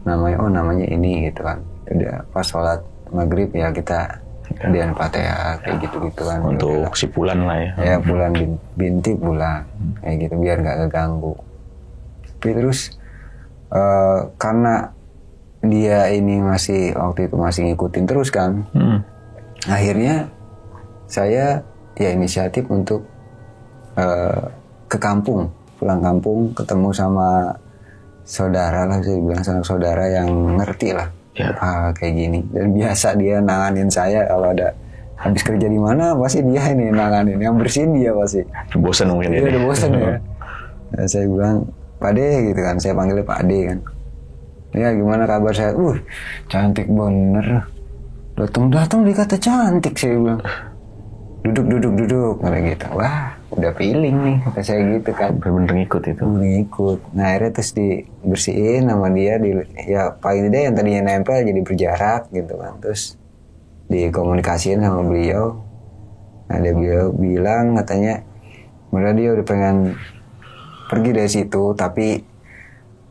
namanya ini gitu kan. Udah pas sholat maghrib ya kita jadian Fatihah kayak gitu kan. Untuk si Pulan lah ya. Ya Pulan binti Pulan kayak gitu biar nggak keganggu. Tapi terus karena dia ini waktu itu masih ngikutin terus kan. Akhirnya saya ya inisiatif untuk ke kampung, pulang kampung, ketemu sama saudara lah, saya bilang sama saudara yang ngerti lah kayak gini. Dan biasa dia nanganin saya kalau ada habis kerja di mana pasti dia ini nanganin, yang bersihin dia pasti. Bosan mungkin dia udah bosan ya. Nah, saya bilang Pak De gitu kan, saya panggilnya Pak De kan. Ya gimana kabar saya? Cantik bener. Datang dikata cantik, saya bilang. Duduk kayak gitu. Wah, udah feeling nih kata saya gitu kan. Bener-bener ngikut itu. Ngikut. Nah akhirnya terus dibersihin sama dia. Ya paling tidak yang tadinya nempel jadi berjarak gitu kan. Terus dikomunikasiin sama beliau. Nah beliau bilang katanya, bener dia udah pengen pergi dari situ, tapi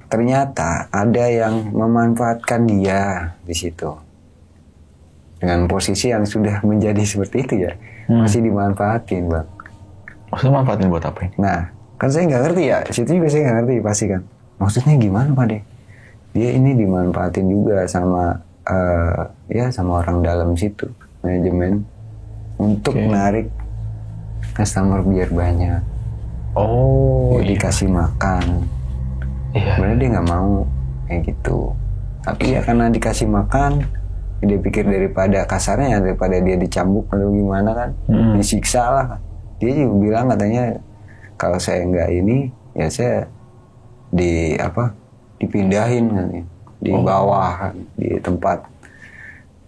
ternyata ada yang memanfaatkan dia di situ dengan posisi yang sudah menjadi seperti itu ya. Masih dimanfaatin bang. Maksudnya manfaatin buat apa ini? Nah kan saya nggak ngerti ya, situ juga saya nggak ngerti pasti kan. Maksudnya gimana Pak De? Dia ini dimanfaatin juga sama sama orang dalam situ, manajemen, untuk menarik customer biar banyak. Dikasih makan. Sebenarnya dia nggak mau kayak gitu, tapi ya karena dikasih makan, dia pikir daripada kasarnya, daripada dia dicambuk atau gimana kan, disiksa lah. Dia juga bilang katanya kalau saya nggak ini, ya saya dipindahin kan, di bawah kan, di tempat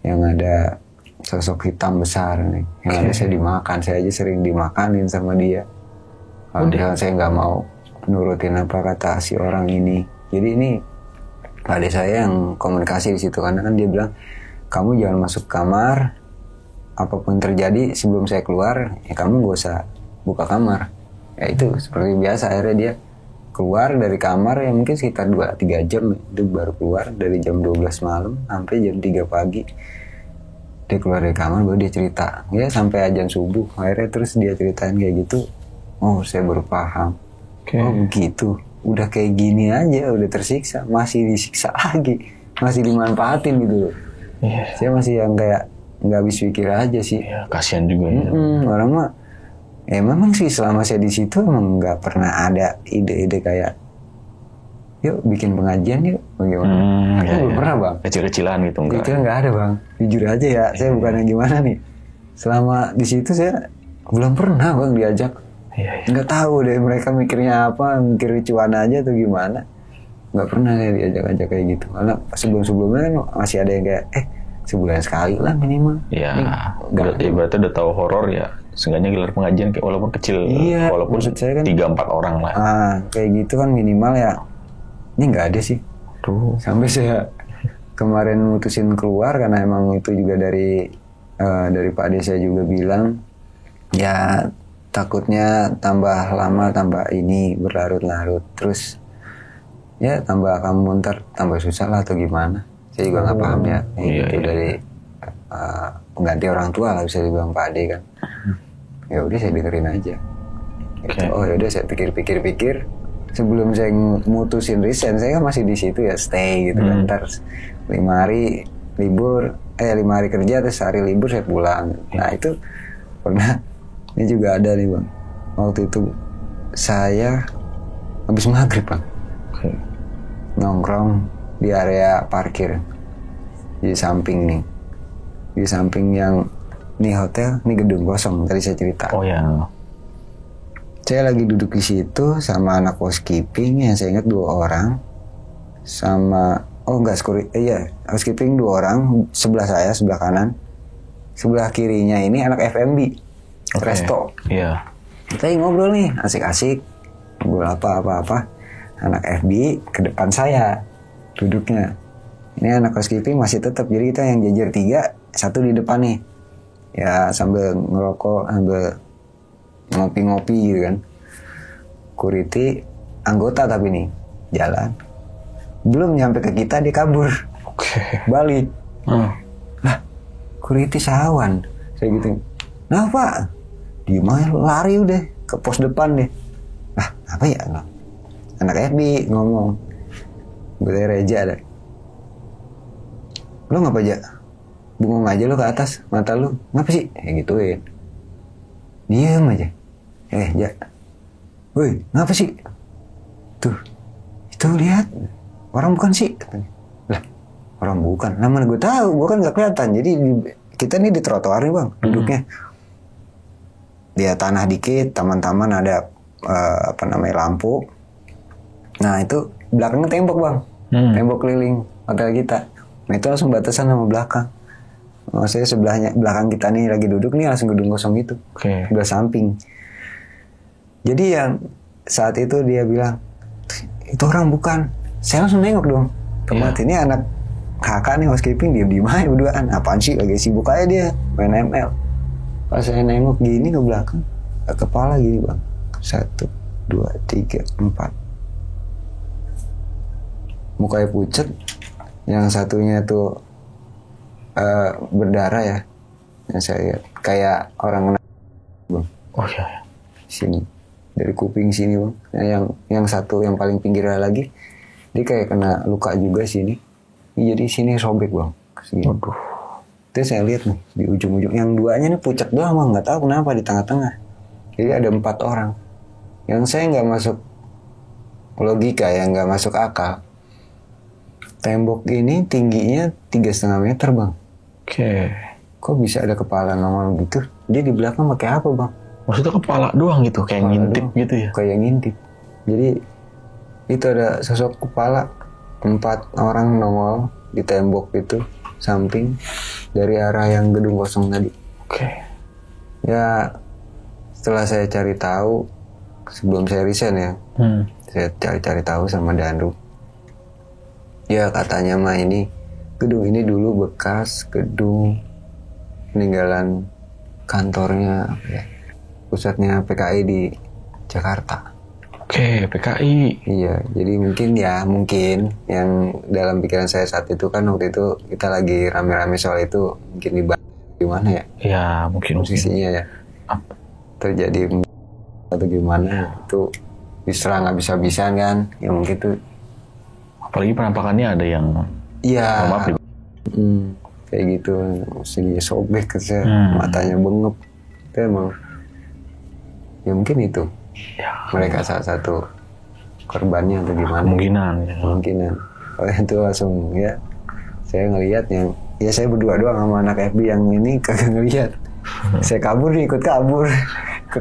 yang ada sosok hitam besar nih, yang ada saya dimakan. Saya aja sering dimakanin sama dia. Kalau saya nggak mau nurutin apa kata si orang ini. Jadi ini adik saya yang komunikasi di situ, karena kan dia bilang kamu jangan masuk kamar, apapun terjadi sebelum saya keluar ya kamu gak usah buka kamar. Ya itu seperti biasa. Akhirnya dia keluar dari kamar ya mungkin sekitar 2-3 jam itu baru keluar, dari jam 12 malam sampai jam 3 pagi dia keluar dari kamar, baru dia cerita ya sampai azan subuh. Akhirnya terus dia ceritain kayak gitu. Saya baru paham. Begitu, udah kayak gini aja udah tersiksa, masih disiksa lagi, masih dimanfaatin gitu loh. Saya masih yang kayak nggak habis pikir aja sih. Kasihan juga ya. Orang mah memang sih selama saya di situ emang nggak pernah ada ide-ide kayak yuk bikin pengajian yuk bagaimana. Belum pernah bang. Kecil-kecilan gitu enggak? Itu nggak ada bang, jujur aja ya. Saya bukannya gimana nih, selama di situ saya belum pernah bang diajak. Nggak tahu deh mereka mikirnya apa, mikir cuan aja atau gimana. Nggak pernah saya diajak-ajak kayak gitu. Karena sebelum-sebelumnya kan masih ada yang kayak sebulan sekali lah minimal. Berarti udah tahu horor ya, seenggaknya gelar pengajian kayak walaupun kecil, walaupun saya kan 3-4 orang lah. Kayak gitu kan minimal ya. Ini nggak ada sih. Sampai saya kemarin mutusin keluar karena emang itu juga dari Pak Ade saya juga bilang ya takutnya tambah lama tambah ini berlarut-larut. Terus ya tambah kamu ntar tambah susah lah atau gimana. Saya juga nggak paham ya. Itu dari pengganti orang tua lah bisa dibilang Pak Ade kan. Ya udah saya dengerin aja. Gitu. Oh ya udah saya pikir-pikir. Sebelum saya mutusin resign, saya kan masih di situ ya stay gitu kan. Ntar 5 hari libur, 5 hari kerja terus hari libur saya pulang. Nah itu pernah, ini juga ada nih Bang. Waktu itu saya habis maghrib Bang, nongkrong di area parkir di samping nih, di samping yang nih hotel, nih gedung kosong tadi saya cerita. Oh ya. Saya lagi duduk di situ sama anak housekeeping yang saya ingat 2 orang, sama housekeeping 2 orang, sebelah saya sebelah kanan, sebelah kirinya ini anak F&B, resto. Iya. Kita ngobrol nih asik-asik, ngobrol apa. Anak FB ke depan saya duduknya. Ini anak housekeeping masih tetap, jadi kita yang jajar 3, satu di depan nih. Ya sambil ngerokok, sambil ngopi-ngopi gitu kan. Security anggota tapi nih jalan, belum nyampe ke kita dia kabur. Balik. Lah security sawan saya gitu. Nah Pak, diem aja, lari udah ke pos depan deh. Lah apa ya, anak FB ngomong, gue Reja ada, lo ngapa aja bengong aja lo ke atas, mata lo ngapa sih kayak gituin. Diem aja. Ja, woi, ngapa sih? Tuh, itu lihat, orang bukan sih? Lah, orang bukan. Lah mana gue tahu, gue kan nggak kelihatan. Jadi kita nih di trotoar nih Bang, duduknya. Dia tanah dikit, taman-taman ada lampu. Nah itu belakangnya tembok Bang, tembok keliling hotel kita. Nah itu langsung batasan sama belakang. Maksudnya sebelahnya, belakang kita nih lagi duduk nih langsung gedung kosong gitu, sebelah samping. Jadi yang saat itu dia bilang, itu orang bukan. Saya langsung nengok dong. Tempat ini anak kakak nih housekeeping, diem aja berduaan. Apaan sih, lagi sibuk aja dia main ML. Pas saya nengok gini ke belakang, kepala gini Bang, 1, 2, 3, 4. Mukanya pucet, yang satunya tuh berdarah ya, yang saya lihat kayak orang Bang. Oh iya. Sini dari kuping sini Bang. Nah, yang satu yang paling pinggirnya lagi, dia kayak kena luka juga sini. Jadi sini sobek Bang. Segini. Waduh. Terus saya lihat nih di ujung-ujung, yang 2-nya nih pucat doang Bang, nggak tahu kenapa di tengah-tengah. Jadi ada 4 orang. Yang saya nggak masuk logika, yang nggak masuk akal. Tembok ini tingginya 3,5 meter Bang. Kok bisa ada kepala nongol gitu? Dia di belakang pakai apa Bang? Maksudnya kepala doang gitu, kayak kepala ngintip doang. Gitu ya? Kayak ngintip. Jadi itu ada sosok kepala, 4 orang nongol di tembok itu samping dari arah yang gedung kosong tadi. Ya setelah saya cari tahu sebelum saya resign ya, saya cari tahu sama Danru. Ya katanya mah ini gedung ini dulu bekas gedung peninggalan kantornya pusatnya PKI di Jakarta. PKI. Iya, jadi mungkin yang dalam pikiran saya saat itu kan, waktu itu kita lagi rame-rame soal itu, mungkin di mana ya? Ya mungkin posisinya ya. Terjadi atau gimana itu diserang habis-habisan kan? Ya mungkin tuh. Apalagi penampakannya ada yang kayak gitu, sini sobek matanya bengep. Itu emang ya mungkin itu mereka salah satu korbannya atau gimana. Kemungkinan. Oleh itu langsung ya saya ngelihat yang saya berdua doang sama anak FB yang ini kagak ngelihat. Saya kabur nih, ikut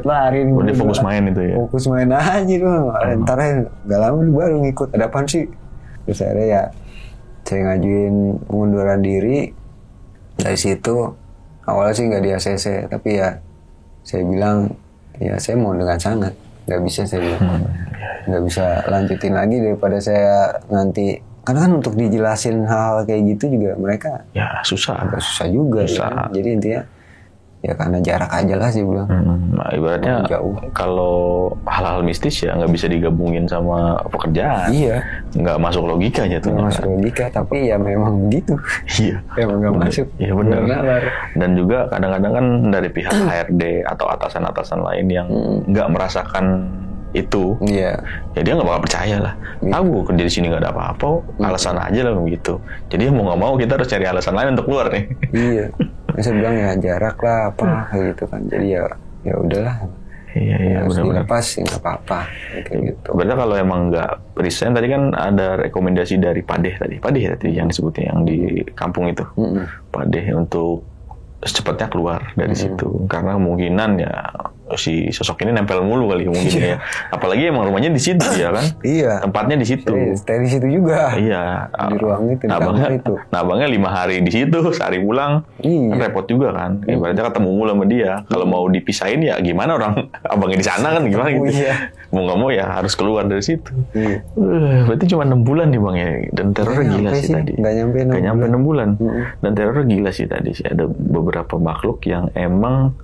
lari. Dia fokus main itu ya. Fokus main aja doang. Ntar gak lama baru ngikut. Ada apaan sih? Terus akhirnya ya saya ngajuin pengunduran diri. Dari situ awalnya sih nggak di ACC, tapi ya saya bilang ya saya mau dengan sangat, nggak bisa saya bilang, nggak bisa lanjutin lagi daripada saya nanti, karena kan untuk dijelasin hal kayak gitu juga mereka ya susah juga. Ya. Jadi intinya Ya karena jarak aja lah sih bilang. Nah, ibaratnya jauh. Kalau hal-hal mistis ya nggak bisa digabungin sama pekerjaan. Iya. Nggak masuk logika Nggak jatuhnya. masuk logika, tapi ya memang gitu. Iya. Emang nggak masuk. Iya benar. Nalar. Dan juga kadang-kadang kan dari pihak HRD atau atasan-atasan lain yang nggak merasakan itu, Iya. ya dia nggak bakal percaya lah. Ah, gue kerja di sini nggak ada apa-apa, alasan aja lah begitu. Jadi mau nggak mau kita harus cari alasan lain untuk keluar nih. Iya. Saya bilang ya jarak lah apa kayak gitu kan. Jadi ya udahlah. Iya benar-benar. Pas nggak apa-apa kayak gitu. Berarti kalau emang nggak resign tadi kan ada rekomendasi dari Padeh tadi yang disebutnya yang di kampung itu. Padeh untuk secepatnya keluar dari situ karena kemungkinan ya si sosok ini nempel mulu kali mungkin ya. Apalagi emang rumahnya di situ ya kan. Iya. Tempatnya di situ. Stay di situ juga. Iya. Di ruang itu. Abangnya 5 hari di situ, sehari pulang. Kan repot juga kan. Ibaratnya ketemu mulu sama dia. Kalau mau dipisahin ya gimana orang abangnya di sana kan gimana gitu. Iya. Mau nggak mau ya harus keluar dari situ. Iya. Berarti cuma 6 bulan nih bang ya. Dan terornya gila sih tadi. Nggak nyampe 6 bulan. Dan terornya gila sih tadi sih. Ada beberapa makhluk yang emang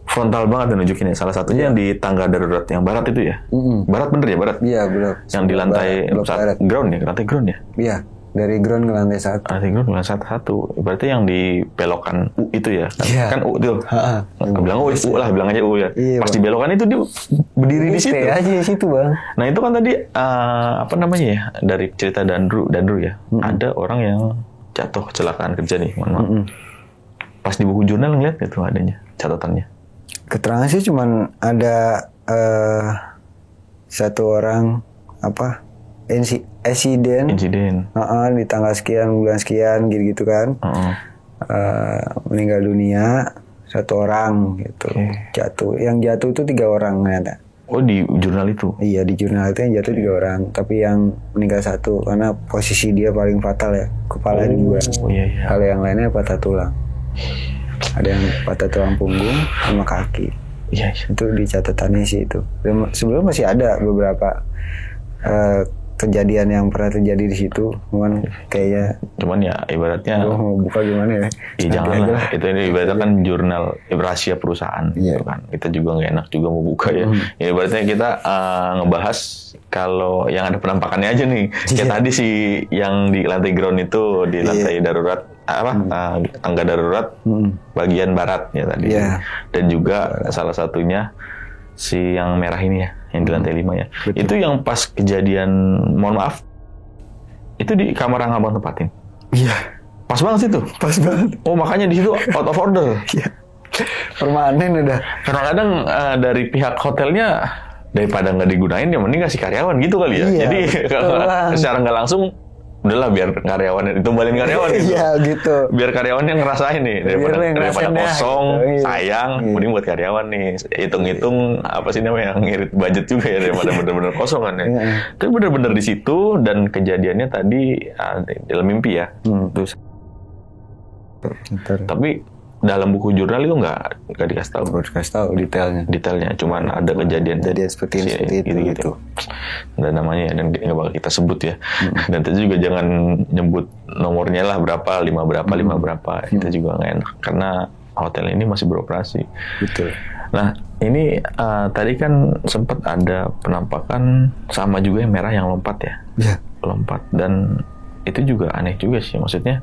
frontal banget nunjukinnya. Salah satunya yang di tangga darurat yang barat itu ya. Barat bener ya barat? Iya bener. Yang di lantai ground ya, lantai ground ya? Iya, dari ground ke lantai 1. Lantai ground ke lantai 1. Berarti yang di belokan U itu ya? Kan U itu. Bilang U lah, bilang aja U ya. Iya, pas di belokan itu dia berdiri di situ. Stay aja di situ bang. Nah itu kan tadi apa namanya ya? Dari cerita Dandru ya. Ada orang yang jatuh kecelakaan kerja nih, mohon maaf. Pas di buku jurnal ngeliat itu adanya catatannya. Keterangan sih cuman ada satu orang insiden di tanggal sekian bulan sekian gitu kan. Meninggal dunia 1 orang gitu. Jatuh. Yang jatuh itu 3 orang ternyata. Oh di jurnal itu? Iya di jurnal itu yang jatuh 3 orang. Tapi yang meninggal 1 karena posisi dia paling fatal ya. Kepala juga. Iya. Kalau yang lainnya patah tulang. Ada yang patah tulang punggung sama kaki. Iya. Itu di catatannya sih itu. Sebelum masih ada beberapa kejadian yang pernah terjadi di situ, cuman ya ibaratnya mau buka gimana ya? Iya janganlah. Itu ini ibaratnya kan jurnal rahasia perusahaan, gitu kan. Kita juga nggak enak juga mau buka ya. Ya ibaratnya kita ngebahas kalau yang ada penampakannya aja nih. Kayak tadi sih yang di lantai ground itu di lantai darurat tangga darurat bagian barat ya tadi. Dan juga salah satunya si yang merah ini ya, yang di lantai 5 ya. Betul. Itu yang pas kejadian, mohon maaf, itu di kamar yang abang tempatin. Iya. Pas banget itu. Pas banget. Oh makanya di situ out of order. Iya. Permanen udah. Karena kadang dari pihak hotelnya daripada nggak digunain ya mending kasih karyawan gitu kali ya. Iya, jadi secara nggak langsung udahlah biar karyawan ditumbalin karyawan gitu. Iya gitu. Biar karyawannya ngerasain nih daripada kosong, sayang, mending buat karyawan nih. Hitung-hitung apa sih namanya ngirit budget juga ya daripada bener-bener kosong kan ya. Tapi bener-bener di situ dan kejadiannya tadi dalam mimpi ya. Terus. Tapi dalam buku jurnal itu nggak dikasih tahu. Nggak dikasih tahu detailnya. Cuman ada kejadian seperti itu gitu. Dan namanya dan nggak bakal kita sebut ya. Dan itu juga jangan nyebut nomornya lah berapa, 5 berapa. Itu juga nggak enak karena hotel ini masih beroperasi. Betul. Nah ini tadi kan sempat ada penampakan sama juga yang merah yang lompat ya. Iya. Lompat dan itu juga aneh juga sih, maksudnya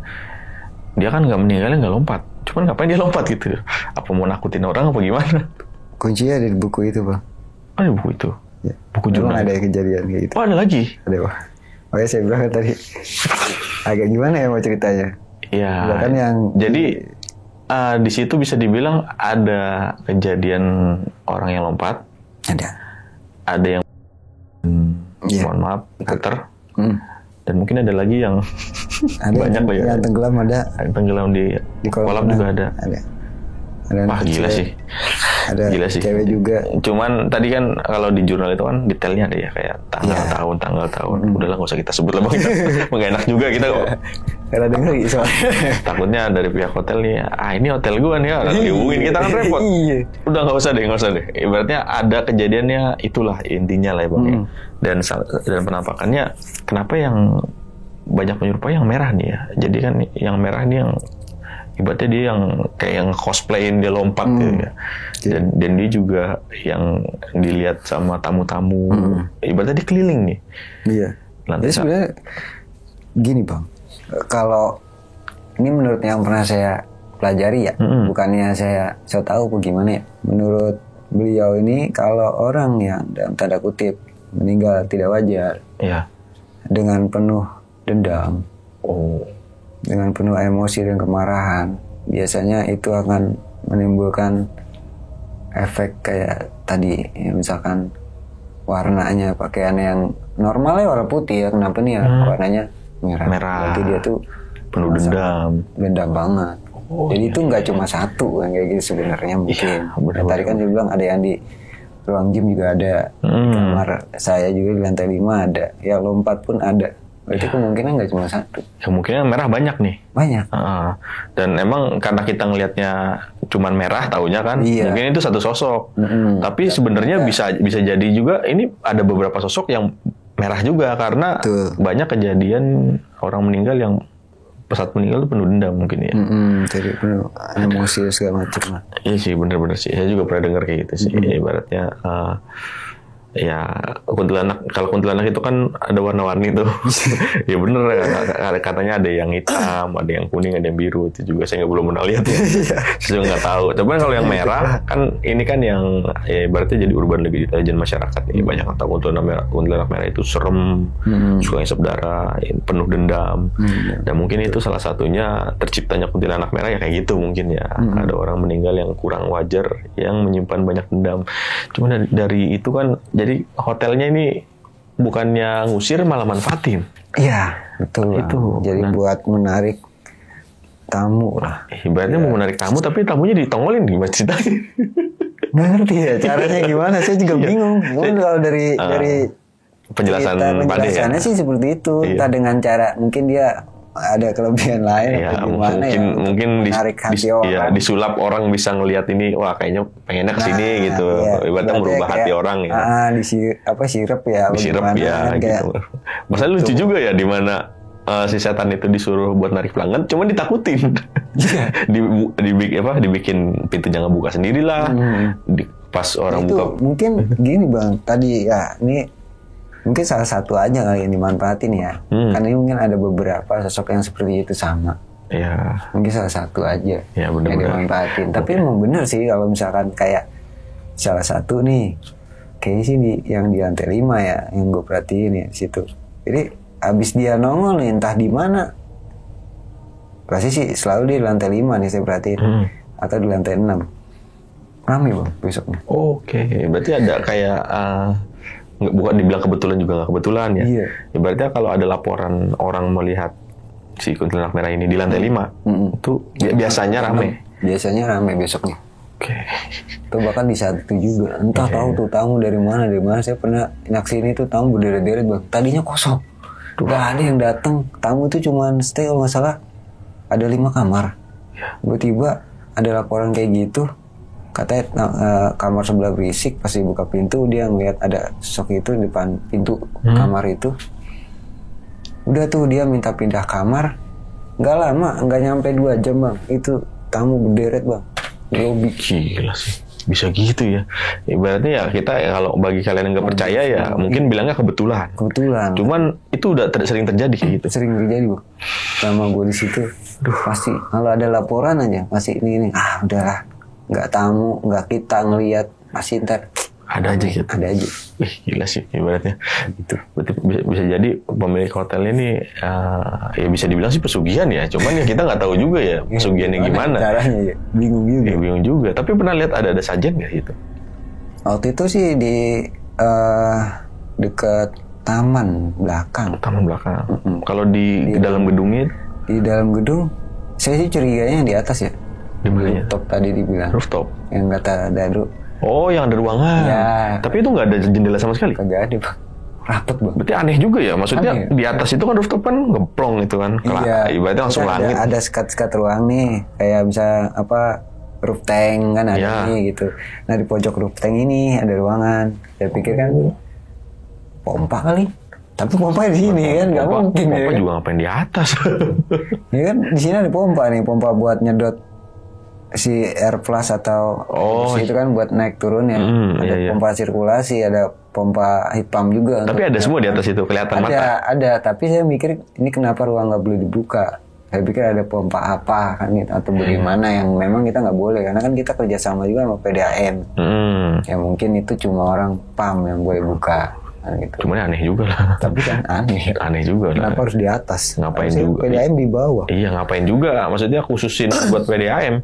dia kan nggak meninggalnya nggak lompat. Cuman ngapain dia lompat gitu? Apa mau nakutin orang apa gimana? Kuncinya ada di buku itu bang. Ada di buku itu? Ya. Buku jurnal? Ada kejadian kayak gitu. Oh ada lagi? Ada bang. Makanya saya bilang tadi agak gimana ya mau ceritanya? Iya. Kan yang jadi di situ bisa dibilang ada kejadian orang yang lompat. Ada yang mohon maaf puter. Dan mungkin ada lagi yang banyak lah ya. Yang tenggelam ada. Tenggelam di kolam juga ada. Wah gila sih. Ada gila sih. Cewek juga. Cuman tadi kan kalau di jurnal itu kan detailnya ada ya kayak tanggal tahun. Udahlah nggak usah kita sebut lah bang. Nggak enak juga kita kok. Karena denger soalnya. Takutnya dari pihak hotel nih, ini hotel gua nih ya. Dihubungin kita kan repot. Udah nggak usah deh. Ibaratnya ada kejadiannya itulah intinya lah ya bang. Dan penampakannya kenapa yang banyak menyerupai yang merah nih ya. Jadi kan yang merah nih yang ibaratnya dia yang kayak yang cosplayin, dia lompat gitu ya. Dan dia juga yang dilihat sama tamu-tamu. Ibaratnya dia keliling nih. Iya. Jadi sebenarnya gini Bang, kalau ini menurut yang pernah saya pelajari ya, bukannya saya so tahu apa gimana ya. Menurut beliau ini kalau orang yang dalam tanda kutip meninggal tidak wajar, dengan penuh dendam, dengan penuh emosi dan kemarahan, biasanya itu akan menimbulkan efek kayak tadi ya, misalkan warnanya pakaian yang normalnya warna putih ya, kenapa nih ya warnanya merah. Berarti dia tuh penuh dendam banget. Jadi itu nggak cuma satu yang kayak gitu sebenarnya mungkin. Tadi kan dia bilang ada yang di ruang gym juga ada, di kamar saya juga di lantai 5 ada, ya lompat pun ada. Berarti kemungkinan nggak cuma satu. Kemungkinan merah banyak nih. Banyak. Dan emang karena kita ngelihatnya cuman merah taunya kan, mungkin itu satu sosok. Tapi sebenarnya bisa jadi juga ini ada beberapa sosok yang merah juga karena banyak kejadian orang meninggal yang saat meninggal itu penuh dendam mungkin ya. Jadi penuh emosi segala macam. Iya sih, bener-bener sih. Saya juga pernah dengar kayak gitu sih. Ibaratnya ya kuntilanak, kalau kuntilanak itu kan ada warna-warni tuh. Ya bener ya, katanya ada yang hitam, ada yang kuning, ada yang biru. Itu juga saya belum pernah lihat ya. Saya nggak tahu. Cuman kalau yang merah kan ini kan yang ya ibaratnya jadi urban legend masyarakat nih. Banyak yang tahu kuntilanak merah itu serem, suka ngisep darah, penuh dendam. Dan mungkin itu salah satunya terciptanya kuntilanak merah ya kayak gitu mungkin ya. Ada orang meninggal yang kurang wajar, yang menyimpan banyak dendam. Cuman dari itu kan jadi hotelnya ini bukannya ngusir malah manfaatin. Iya, betul. Itu. Jadi buat menarik tamu lah. Ibaratnya mau menarik tamu tapi tamunya ditongolin gimana ceritanya? Nggak ngerti ya caranya gimana. Saya juga bingung. Mungkin kalau dari penjelasannya sih seperti itu. Entah dengan cara mungkin dia ada kelebihan lain atau gimana mungkin menarik hati orang. Disulap orang bisa ngelihat ini, wah kayaknya pengennya kesini gitu. Ibaratnya merubah hati orang ya. Disirep ya. Disirep ya gitu. Masalah lucu juga ya di mana si setan itu disuruh buat narik pelanggan, cuma ditakutin. Dibikin pintunya ngebuka sendiri lah. Pas orang buka. Mungkin gini Bang, tadi ya ini mungkin salah satu aja kali yang dimanfaatin ya. Karena ini mungkin ada beberapa sosok yang seperti itu sama. Ya. Mungkin salah satu aja yang dimanfaatin. Tapi emang bener sih kalau misalkan kayak salah satu nih, kayaknya sih yang di lantai 5 ya, yang gue perhatiin ya di situ. Jadi abis dia nongol nih entah di mana, pasti sih selalu di lantai 5 nih saya perhatiin, atau di lantai 6. Rame Bang besoknya. Oke, berarti ada kayak bukan dibilang kebetulan juga nggak kebetulan ya. Ibaratnya kalau ada laporan orang melihat si kuntilanak merah ini di lantai 5, itu biasanya rame. Biasanya rame besoknya. Itu bahkan di satu juga. Entah tahu tuh tamu dari mana. Saya pernah naksi ini tuh tamu berderet-deret Bang. Tadinya kosong. Gak ada yang datang. Tamu itu cuma stay kalau nggak salah ada 5 kamar. Tiba-tiba ada laporan kayak gitu. Katanya kamar sebelah berisik, pas dibuka pintu dia ngeliat ada sosok itu di depan pintu kamar itu. Udah tuh dia minta pindah kamar. Gak lama, gak nyampe 2 jam Bang, itu tamu berderet Bang. Gila sih, bisa gitu ya. Ibaratnya ya kita kalau bagi kalian yang gak percaya ya mungkin bilangnya kebetulan. Cuman itu udah sering terjadi kayak gitu. Sering terjadi Bang. Sama gue di situ, pasti kalau ada laporan aja pasti ini udahlah. Nggak tamu, nggak kita ngelihat, pasti ntar ada aja gitu. Ada aja. Gila sih ibaratnya. Gitu. Berarti bisa jadi pemilik hotel ini ya bisa dibilang sih pesugihan ya. Cuman ya kita nggak tahu juga ya pesugihannya gimana. Caranya ya. Bingung juga. Tapi pernah lihat ada sajen nggak gitu? Waktu itu sih di dekat taman belakang. Kalau di dalam gedungnya? Di dalam gedung, saya sih curiganya di atas ya. Di mana? Rooftop tadi dibilang. Rooftop? Yang kata Dadu. Oh, yang ada ruangan. Ya. Tapi itu nggak ada jendela sama sekali? Kagak ada Bang. Rapet Bang. Berarti aneh juga ya. Maksudnya aneh, di atas itu kan rooftop kan ngeplong itu kan. Ibaratnya langsung langit. Ada sekat-sekat ruang nih. Kayak bisa roof tank kan ada nih gitu. Nah di pojok roof tank ini ada ruangan. Saya pikir kan pompa kali. Tapi pompa di sini kan nggak mungkin ya. Pompa juga ngapain di atas? Ya kan di sini ada pompa nih, pompa buat nyedot si air plus atau itu kan buat naik turun ya. Ada pompa sirkulasi, ada pompa heat pump juga. Tapi ada semua di atas itu kelihatan mata. Ada. Tapi saya mikir ini kenapa ruang nggak boleh dibuka? Saya pikir ada pompa apa kan gitu, atau bagaimana yang memang kita nggak boleh karena kan kita kerjasama juga sama PDAM. Ya mungkin itu cuma orang PAM yang boleh buka. Kan gitu. Cuman aneh juga lah. Tapi kan aneh juga lah. Kenapa harus di atas? Ngapain juga? PDAM di bawah. Iya ngapain juga? Maksudnya khususin buat PDAM.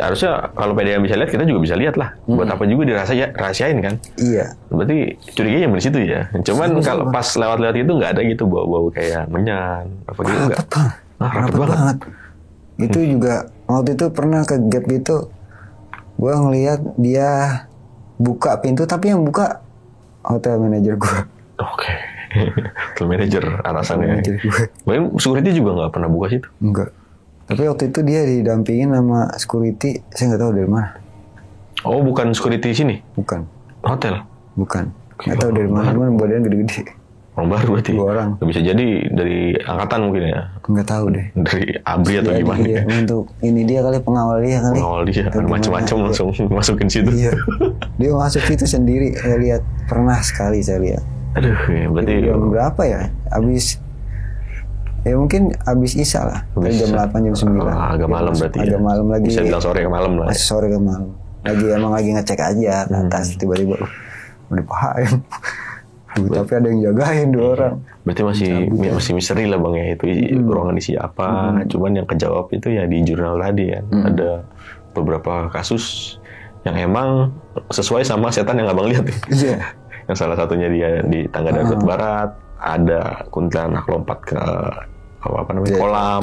Harusnya kalau PDAM bisa lihat, kita juga bisa lihat lah. Buat apa juga dirahasiain kan? Iya. Berarti curiganya yang di situ ya. Cuman kalau pas lewat-lewat itu nggak ada gitu bau-bau kayak menyan apa gitu nggak? Rapet banget. Itu juga waktu itu pernah ke gap itu, gue ngelihat dia buka pintu tapi yang buka hotel manager gue. Oke. Hotel manager atasannya. Bahkan security juga nggak pernah buka situ. Enggak. Tapi waktu itu dia didampingin sama security, saya nggak tahu dari mana. Oh bukan security sini? Bukan. Hotel? Bukan. Nggak tahu dari mana, badannya gede-gede. Orang baru berarti? 2 orang. Bisa jadi dari angkatan mungkin ya? Nggak tahu deh. Dari ABRI atau gimana? Iya, untuk ini dia kali, pengawal dia kali. Pengawal dia, macam-macam langsung masukin situ. Iya. Dia masuk situ sendiri, saya lihat. Pernah sekali saya lihat. Aduh, ya, berarti... Jam berapa ya? Mungkin abis Isya lah. Jam 8, jam 9. Agak malam berarti agak malam lagi. Bisa bilang sore ke malam lah. Masih sore ke malam. Emang lagi ngecek aja ke atas. Tiba-tiba, udah paham. Tapi ada yang jagain 2 orang. Berarti masih misteri lah bang ya itu ruangan isi apa. Cuman yang kejawab itu ya di jurnal tadi kan. Ada beberapa kasus yang emang sesuai sama setan yang abang lihat. Iya. Yang salah satunya dia di Tangga Darurat Barat. Ada kuntilanak lompat ke kolam.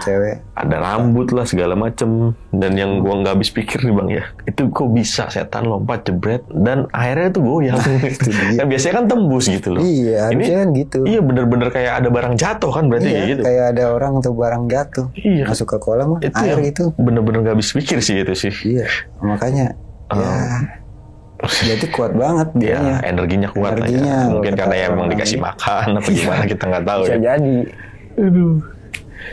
Cewek. Ada rambut lah segala macem. Dan yang gua nggak habis pikir nih bang ya, itu kok bisa setan lompat jebret dan akhirnya tuh goyang. Nah, biasanya kan tembus gitu loh. Iya, ini kan gitu. Iya bener-bener kayak ada barang jatuh kan berarti kayak gitu. Kayak ada orang atau barang jatuh. Iya. Masuk ke kolam itu air itu. Bener-bener nggak habis pikir sih itu sih. Iya, makanya berarti kuat banget dia. Ya, energinya kuat lah ya. Mungkin karena ya emang dikasih makan atau gimana kita nggak tahu. Bisa jadi. Aduh.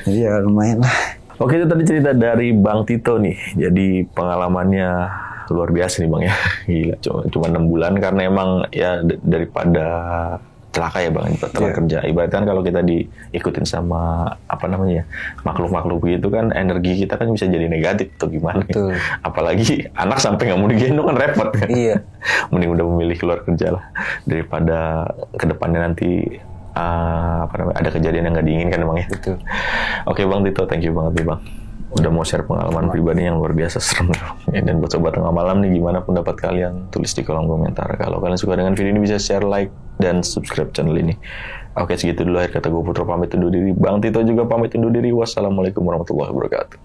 Iya lumayan lah. Oke, itu tadi cerita dari Bang Tito nih. Jadi pengalamannya luar biasa nih Bang ya. Gila, cuma 6 bulan karena emang ya daripada celaka ya Bang, telah kerja. Ibaratkan kalau kita diikutin sama makhluk-makhluk begitu kan, energi kita kan bisa jadi negatif atau gimana. Betul. Apalagi anak sampai nggak mau digendong kan repot kan. Iya. Mending udah memilih keluar kerja lah daripada kedepannya nanti ada kejadian yang nggak diinginkan emang ya. Betul. Oke Bang Tito, thank you banget nih Bang. Udah mau share pengalaman pribadi yang luar biasa serem. Dan buat sobat tengah malam nih, gimana pendapat kalian? Tulis di kolom komentar. Kalau kalian suka dengan video ini bisa share, like, dan subscribe channel ini. Oke, segitu dulu akhir kata gue Putra pamit undur diri. Bang Tito juga pamit undur diri. Wassalamualaikum warahmatullahi wabarakatuh.